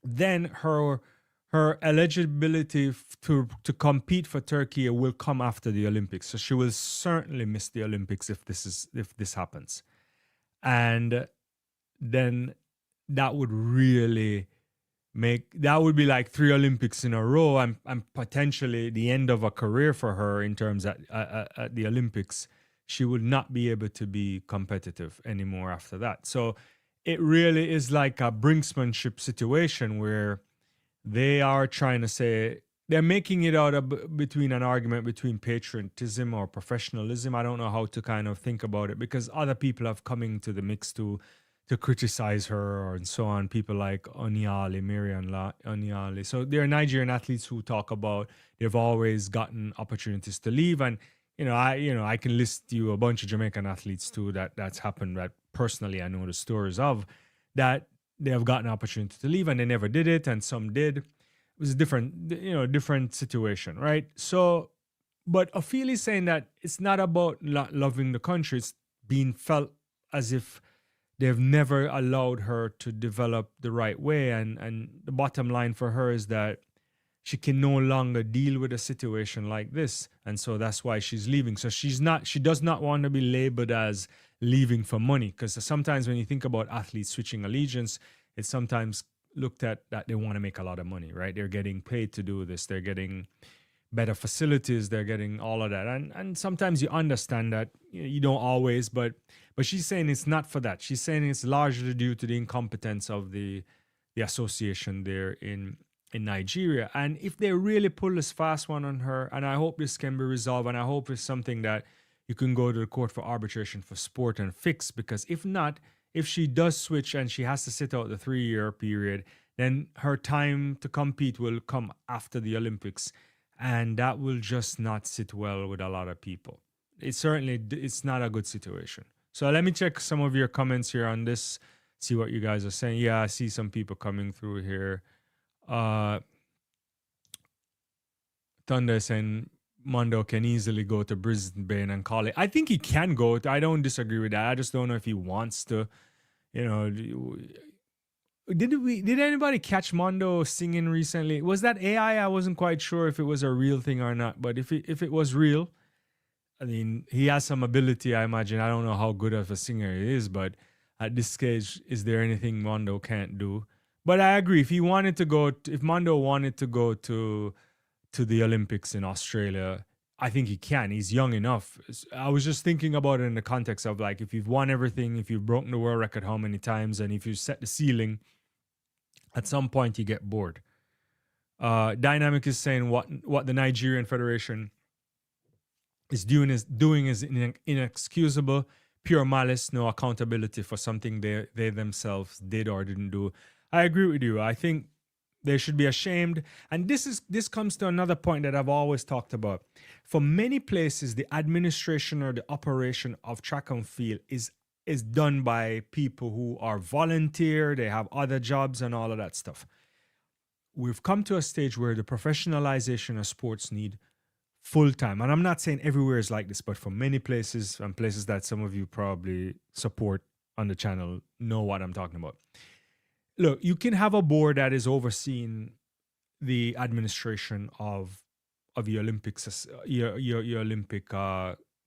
A: then her eligibility to compete for Turkey will come after the Olympics. So she will certainly miss the Olympics if this happens. And then that would really that would be like 3 Olympics in a row, and potentially the end of a career for her in terms at the Olympics. She would not be able to be competitive anymore after that. So it really is like a brinksmanship situation where they are trying to say, they're making it out of between an argument between patriotism or professionalism. I don't know how to kind of think about it, because other people have come into the mix to criticize her and so on. People like Mariam Oniali. So there are Nigerian athletes who talk about they've always gotten opportunities to leave. And I can list you a bunch of Jamaican athletes too that's happened, that personally I know the stories of, that they have gotten opportunity to leave and they never did it, and some did. It was a different situation, right? So, but Ophelia's saying that it's not about not loving the country. It's being felt as if they've never allowed her to develop the right way. And the bottom line for her is that she can no longer deal with a situation like this. And so that's why she's leaving. So she does not want to be labeled as leaving for money. Because sometimes when you think about athletes switching allegiance, it's sometimes looked at that they want to make a lot of money, right? They're getting paid to do this. They're getting better facilities. They're getting all of that. And sometimes you understand that. You don't always, but she's saying it's not for that. She's saying it's largely due to the incompetence of the association there in Nigeria. And if they really pull this fast one on her, and I hope this can be resolved, and I hope it's something that you can go to the court for arbitration for sport and fix, because if not, if she does switch and she has to sit out the 3-year period, then her time to compete will come after the Olympics. And that will just not sit well with a lot of people. It's not a good situation. So let me check some of your comments here on this, see what you guys are saying. Yeah, I see some people coming through here. Thunder is saying Mondo can easily go to Brisbane and call it. I think he can go. I don't disagree with that. I just don't know if he wants to. Did anybody catch Mondo singing recently? Was that AI? I wasn't quite sure if it was a real thing or not. But if it was real, I mean, he has some ability, I imagine. I don't know how good of a singer he is, but at this stage, is there anything Mondo can't do? But I agree. If Mondo wanted to go to the Olympics in Australia, I think he can. He's young enough. I was just thinking about it in the context of, like, if you've won everything, if you've broken the world record how many times, and if you set the ceiling, at some point you get bored. Dynamic is saying what the Nigerian Federation is doing is inexcusable, pure malice, no accountability for something they themselves did or didn't do. I agree with you. I think they should be ashamed. And this comes to another point that I've always talked about. For many places, the administration or the operation of track and field is done by people who are volunteer, they have other jobs and all of that stuff. We've come to a stage where the professionalization of sports need full-time. And I'm not saying everywhere is like this, but for many places, and places that some of you probably support on the channel know what I'm talking about. Look, you can have a board that is overseeing the administration of your Olympics, your Olympic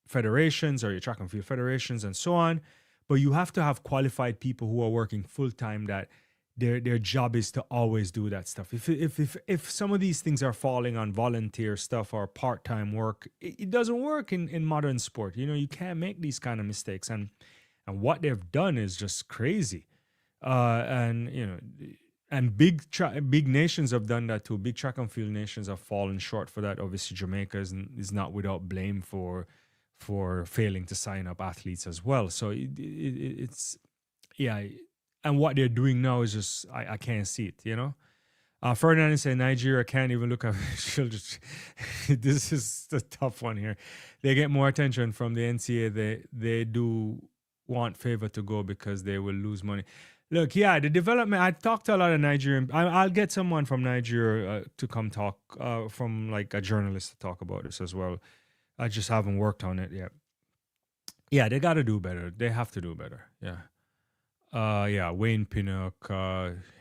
A: federations or your track and field federations and so on. But you have to have qualified people who are working full-time, that their job is to always do that stuff. If some of these things are falling on volunteer stuff or part-time work, it doesn't work in modern sport. You can't make these kind of mistakes. And what they've done is just crazy. And big nations have done that too. Big track and field nations have fallen short for that. Obviously, Jamaica is not without blame for failing to sign up athletes as well. So it's and what they're doing now is just I can't see it. Ferdinand said Nigeria can't even look at children. This is the tough one here. They get more attention from the NCAA. They do want favor to go because they will lose money. Look, the development, I talked to a lot of Nigerian, I'll get someone from Nigeria to come talk, from like a journalist to talk about this as well. I just haven't worked on it yet. Yeah, they got to do better. They have to do better. Yeah. Wayne Pinnock,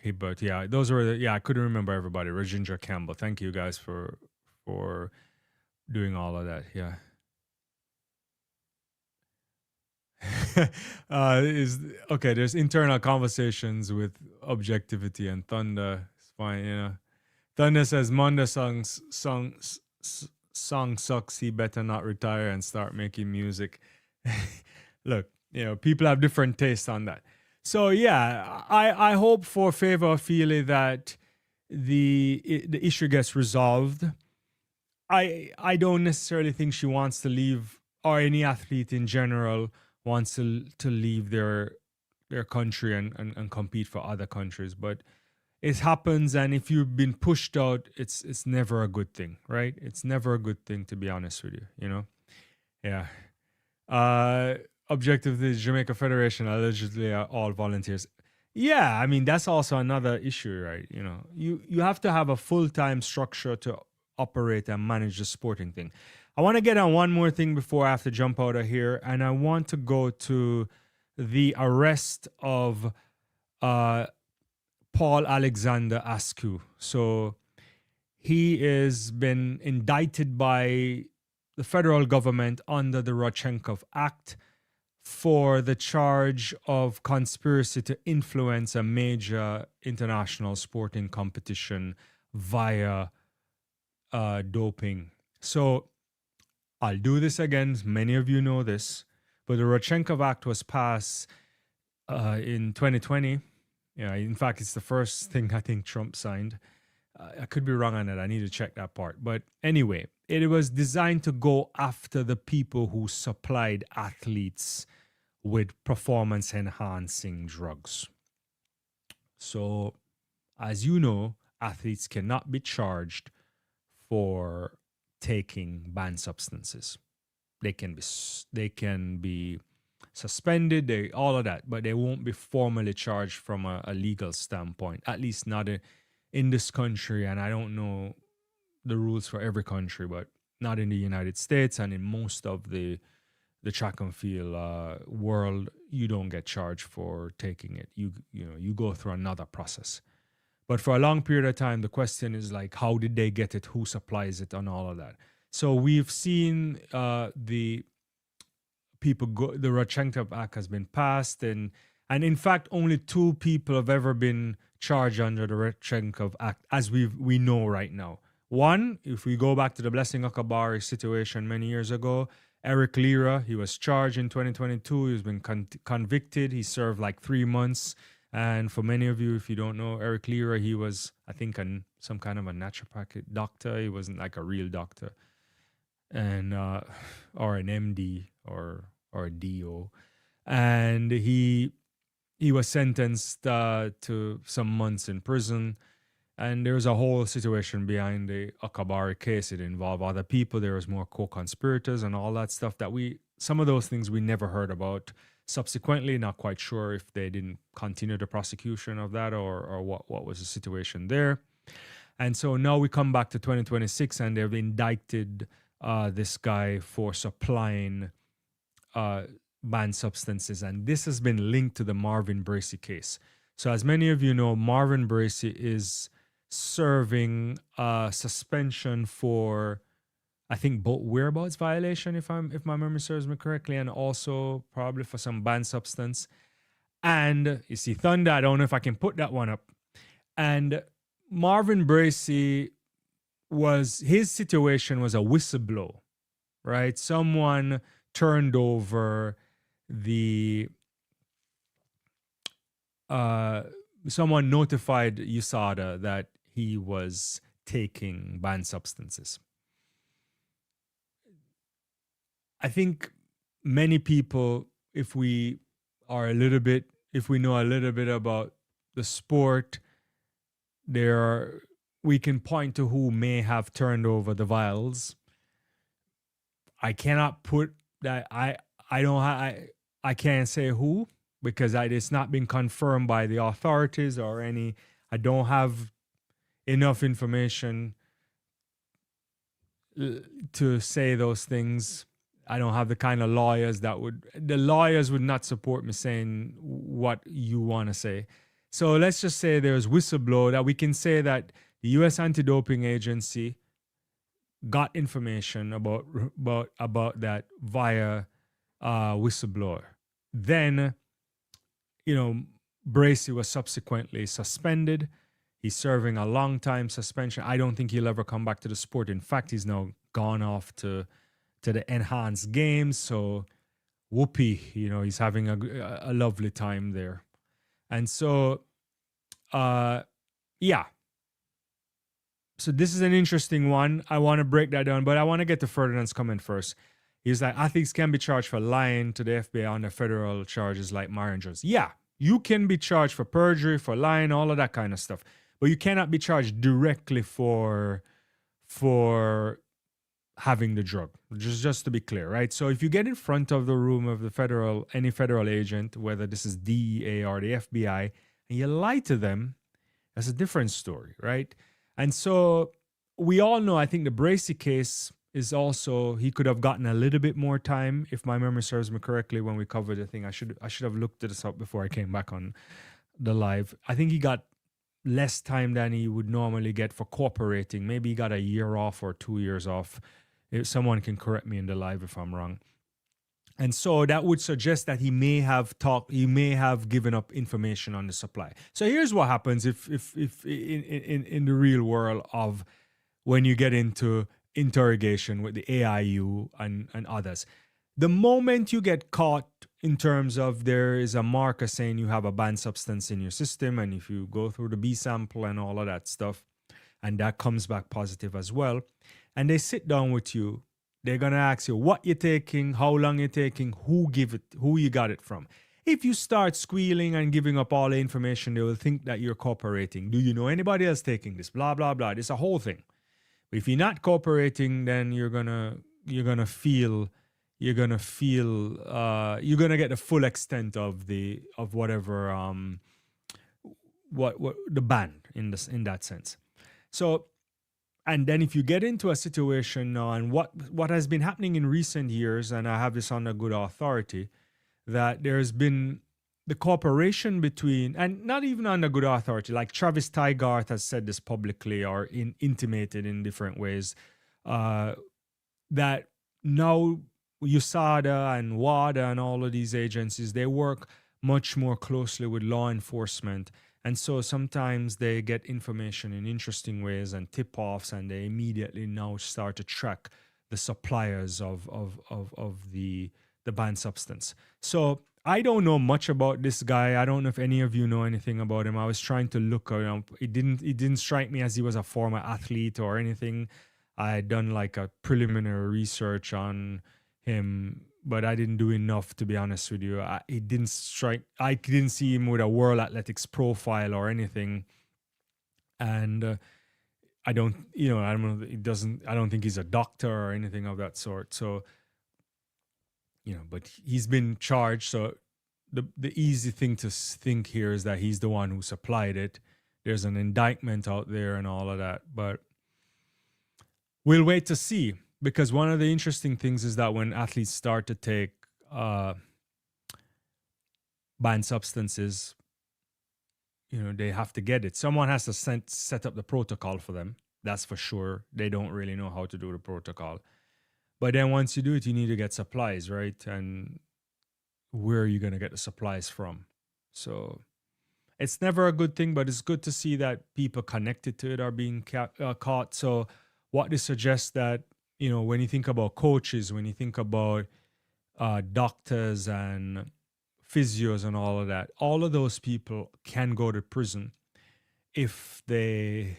A: Hibbert. Yeah, those were I couldn't remember everybody. Rajendra Campbell. Thank you guys for doing all of that. Yeah. is okay. There's internal conversations with objectivity and Thunder. It's fine, you know. Thunder says Mondo song sucks. He better not retire and start making music. Look, you know, people have different tastes on that. So yeah, I hope for Favor Feely that the issue gets resolved. I don't necessarily think she wants to leave, or any athlete in general wants to leave their country and compete for other countries, but it happens, and if you've been pushed out, it's never a good thing, right? It's never a good thing, to be honest with you, you know? Yeah. Objective is Jamaica Federation allegedly are all volunteers. Yeah, I mean, that's also another issue, right? You know, you have to have a full-time structure to operate and manage the sporting thing. I want to get on one more thing before I have to jump out of here, and I want to go to the arrest of Paul Alexander Askew. So he has been indicted by the federal government under the Rodchenkov Act for the charge of conspiracy to influence a major international sporting competition via doping. So I'll do this again. Many of you know this, but the Rodchenkov Act was passed in 2020. Yeah, in fact, it's the first thing I think Trump signed. I could be wrong on that. I need to check that part. But anyway, it was designed to go after the people who supplied athletes with performance-enhancing drugs. So, as you know, athletes cannot be charged for taking banned substances. They can be suspended, all of that, but they won't be formally charged from a legal standpoint, at least not in this country. And I don't know the rules for every country, but not in the United States, and in most of the track and field world, you don't get charged for taking it. You go through another process. But for a long period of time, the question is like, how did they get it? Who supplies it? And all of that. So we've seen the people go. The Rodchenkov Act has been passed, and in fact, only 2 people have ever been charged under the Rodchenkov Act, as we know right now. One, if we go back to the Blessing Akabari situation many years ago, Eric Lira, he was charged in 2022. He's been convicted. He served like 3 months. And for many of you, if you don't know Eric Lira, he was, I think, some kind of a naturopathic doctor. He wasn't like a real doctor, and or an MD or a DO. And he was sentenced to some months in prison. And there was a whole situation behind the Akabari case. It involved other people. There was more co-conspirators and all that stuff some of those things we never heard about. Subsequently, not quite sure if they didn't continue the prosecution of that or what was the situation there. And so now we come back to 2026, and they've indicted this guy for supplying banned substances. And this has been linked to the Marvin Bracy case. So as many of you know, Marvin Bracy is serving suspension for, I think, both whereabouts violation, if my memory serves me correctly, and also probably for some banned substance. And you see, Thunder, I don't know if I can put that one up. And Marvin Bracy his situation was a whistleblow, right? Someone turned over someone notified USADA that he was taking banned substances. I think many people, if we know a little bit about the sport, we can point to who may have turned over the vials. I cannot put that. I can't say who, because it's not been confirmed by the authorities or any. I don't have enough information to say those things. I don't have the kind of lawyers the lawyers would not support me saying what you want to say. So let's just say there's whistleblower, that we can say that the U.S. Antidoping Agency got information about that via whistleblower, Then, Bracy was subsequently suspended. He's serving a long time suspension. I don't think he'll ever come back to the sport. In fact, he's now gone off to the enhanced games. So whoopee, he's having a lovely time there. And so, yeah. So this is an interesting one. I want to break that down, but I want to get to Ferdinand's comment first. He's like, athletes can be charged for lying to the FBI under federal charges like Marion Jones. Yeah, you can be charged for perjury, for lying, all of that kind of stuff. But you cannot be charged directly for having the drug. Just to be clear, right? So if you get in front of the room of any federal agent, whether this is DEA or the FBI, and you lie to them, that's a different story, right? And so we all know, I think the Bracy case is also, he could have gotten a little bit more time, if my memory serves me correctly, when we covered the thing. I should have looked this up before I came back on the live. I think he got less time than he would normally get for cooperating. Maybe he got a year off or 2 years off. If someone can correct me in the live if I'm wrong. And so that would suggest that he may have given up information on the supply. So here's what happens if in the real world of when you get into interrogation with the AIU and others. The moment you get caught in terms of there is a marker saying you have a banned substance in your system, and if you go through the B sample and all of that stuff, and that comes back positive as well, and they sit down with you, they're going to ask you what you're taking, how long you're taking, who you got it from. If you start squealing and giving up all the information, they will think that you're cooperating. Do you know anybody else taking this? Blah, blah, blah. It's a whole thing. But if you're not cooperating, then you're gonna get the full extent of whatever what the ban in that sense. So, and then if you get into a situation now, and what has been happening in recent years, and I have this on a good authority, that there's been the cooperation between, and not even on a good authority, like Travis Tygarth has said this publicly or intimated in different ways, that now USADA and WADA and all of these agencies, they work much more closely with law enforcement. And so sometimes they get information in interesting ways and tip-offs, and they immediately now start to track the suppliers of the banned substance. So I don't know much about this guy. I don't know if any of you know anything about him. I was trying to look around. It didn't strike me as he was a former athlete or anything. I had done like a preliminary research on him, but I didn't do enough, to be honest with you. I didn't see him with a World Athletics profile or anything. And I don't think he's a doctor or anything of that sort. So, but he's been charged. So the easy thing to think here is that he's the one who supplied it. There's an indictment out there and all of that, but we'll wait to see. Because one of the interesting things is that when athletes start to take banned substances, they have to get it. Someone has to set up the protocol for them. That's for sure. They don't really know how to do the protocol. But then once you do it, you need to get supplies, right? And where are you going to get the supplies from? So it's never a good thing, but it's good to see that people connected to it are being caught. So what this suggests that, when you think about coaches, when you think about doctors and physios and all of that, all of those people can go to prison if they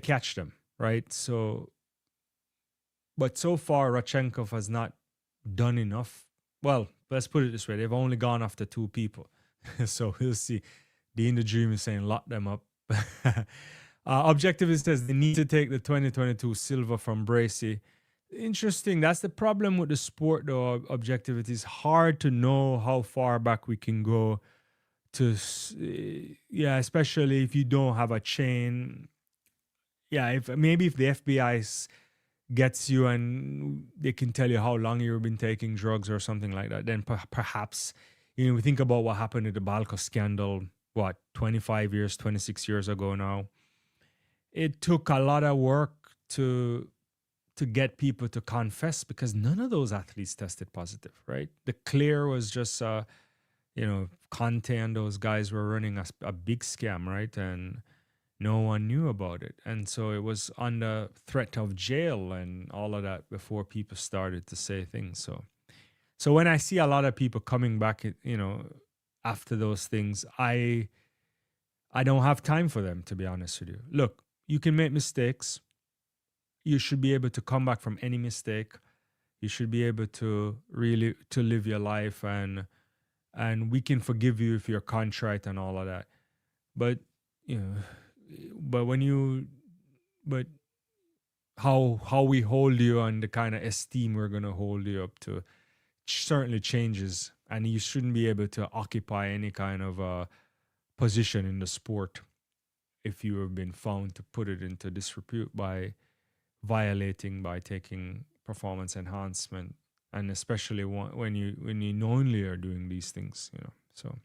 A: catch them, right? So, but so far, Rodchenkov has not done enough. Well, let's put it this way. They've only gone after 2 people. So we'll see. Dean the Dream is saying, lock them up. Objectivist says they need to take the 2022 silver from Bracy. Interesting. That's the problem with the sport, though. Objectivity is hard to know how far back we can go to. Yeah, especially if you don't have a chain. Yeah, if the FBI gets you and they can tell you how long you've been taking drugs or something like that, then perhaps, we think about what happened at the Balco scandal, 25 years, 26 years ago now. It took a lot of work to to get people to confess, because none of those athletes tested positive, right? The clear was just, Conte and those guys were running a big scam, right? And no one knew about it. And so it was under threat of jail and all of that before people started to say things. So when I see a lot of people coming back, after those things, I don't have time for them, to be honest with you. Look, you can make mistakes. You should be able to come back from any mistake. You should be able to really to live your life, and we can forgive you if you're contrite and all of that. But how we hold you and the kind of esteem we're gonna hold you up to certainly changes, and you shouldn't be able to occupy any kind of position in the sport if you have been found to put it into disrepute by taking performance enhancement, and especially when you knowingly are doing these things, So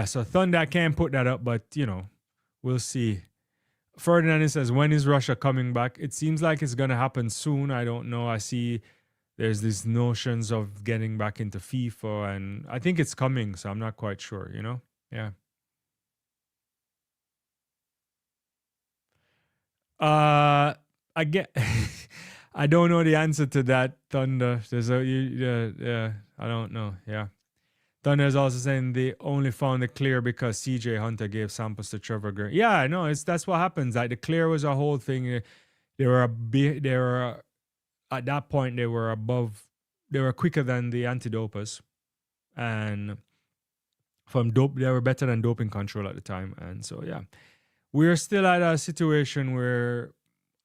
A: so Thunder, I can't put that up, but we'll see. Ferdinand says, when is Russia coming back? It seems like it's gonna happen soon. I don't know. I see there's these notions of getting back into FIFA, and I think it's coming, so I'm not quite sure, Yeah. I get. I don't know the answer to that, Thunder. I don't know. Yeah. Thunder is also saying they only found the clear because CJ Hunter gave samples to Trevor Green. Yeah, I know. That's what happens. Like the clear was a whole thing. They were at that point they were above. They were quicker than the antidopers, and they were better than doping control at the time. And so we're still at a situation where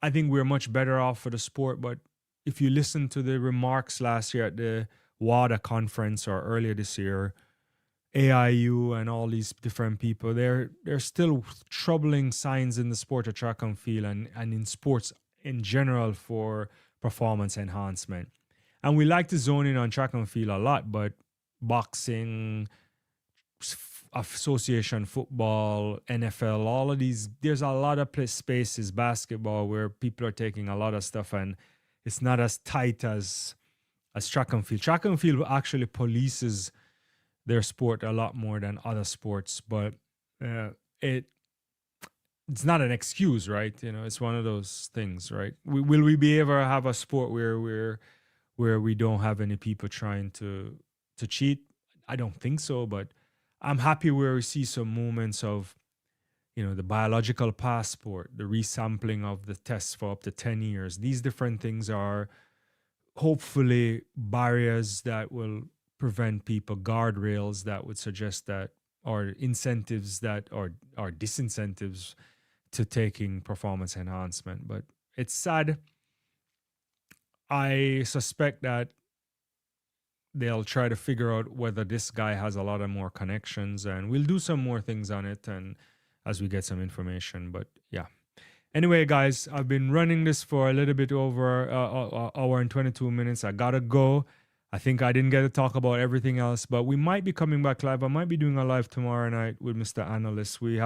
A: I think we're much better off for the sport. But if you listen to the remarks last year at the WADA conference or earlier this year, AIU and all these different people, there's still troubling signs in the sport of track and field and in sports in general for performance enhancement. And we like to zone in on track and field a lot, but boxing, association football, NFL, all of these, there's a lot of spaces, basketball, where people are taking a lot of stuff and it's not as tight as track and field. Track and field actually polices their sport a lot more than other sports, but it's not an excuse, right? It's one of those things, right? Will we be able to have a sport where we don't have any people trying to cheat? I don't think so, but I'm happy where we see some moments of, the biological passport, the resampling of the tests for up to 10 years. These different things are hopefully barriers that will prevent people, guardrails that would suggest that, or incentives that, or disincentives to taking performance enhancement. But it's sad. I suspect that they'll try to figure out whether this guy has a lot of more connections, and we'll do some more things on it and as we get some information. But yeah. Anyway, guys, I've been running this for a little bit over an hour and 22 minutes. I gotta go. I think I didn't get to talk about everything else, but we might be coming back live. I might be doing a live tomorrow night with Mr. Analyst. We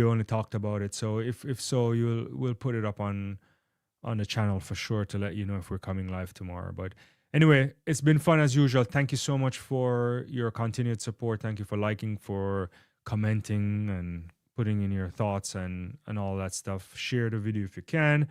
A: only talked about it. So if so, we'll put it up on the channel for sure to let you know if we're coming live tomorrow. But anyway, it's been fun as usual. Thank you so much for your continued support. Thank you for liking, for commenting, and putting in your thoughts and all that stuff. Share the video if you can.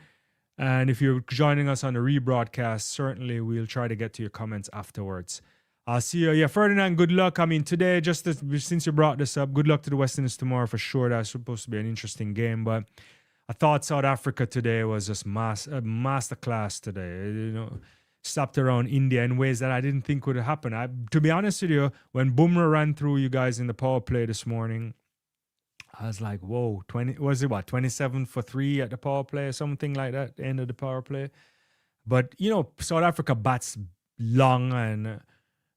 A: And if you're joining us on the rebroadcast, certainly we'll try to get to your comments afterwards. I'll see you. Yeah, Ferdinand, good luck. I mean, today, since you brought this up, good luck to the West Indies tomorrow for sure. That's supposed to be an interesting game. But I thought South Africa today was just a masterclass today. Stopped around India in ways that I didn't think would happen. To be honest with you, when Bumrah ran through you guys in the power play this morning, I was like, whoa, 27 for 3 at the power play or something like that, the end of the power play. But, South Africa bats long and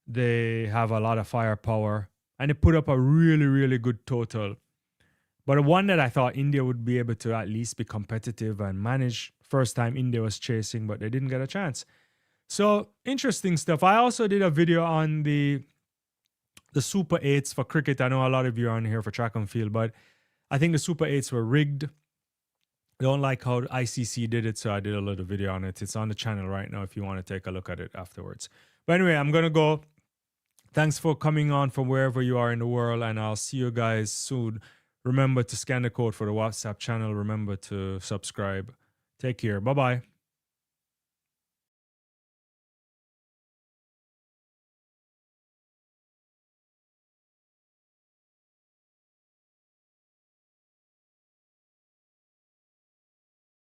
A: they have a lot of firepower, and they put up a really, really good total. But one that I thought India would be able to at least be competitive and manage. First time India was chasing, but they didn't get a chance. So interesting stuff. I also did a video on the Super 8s for cricket. I know a lot of you are on here for track and field, but I think the Super 8s were rigged. don't like how ICC did it, so I did a little video on it. It's on the channel right now if you want to take a look at it afterwards. But anyway, I'm going to go. Thanks for coming on from wherever you are in the world, and I'll see you guys soon. Remember to scan the code for the WhatsApp channel. Remember to subscribe. Take care. Bye-bye.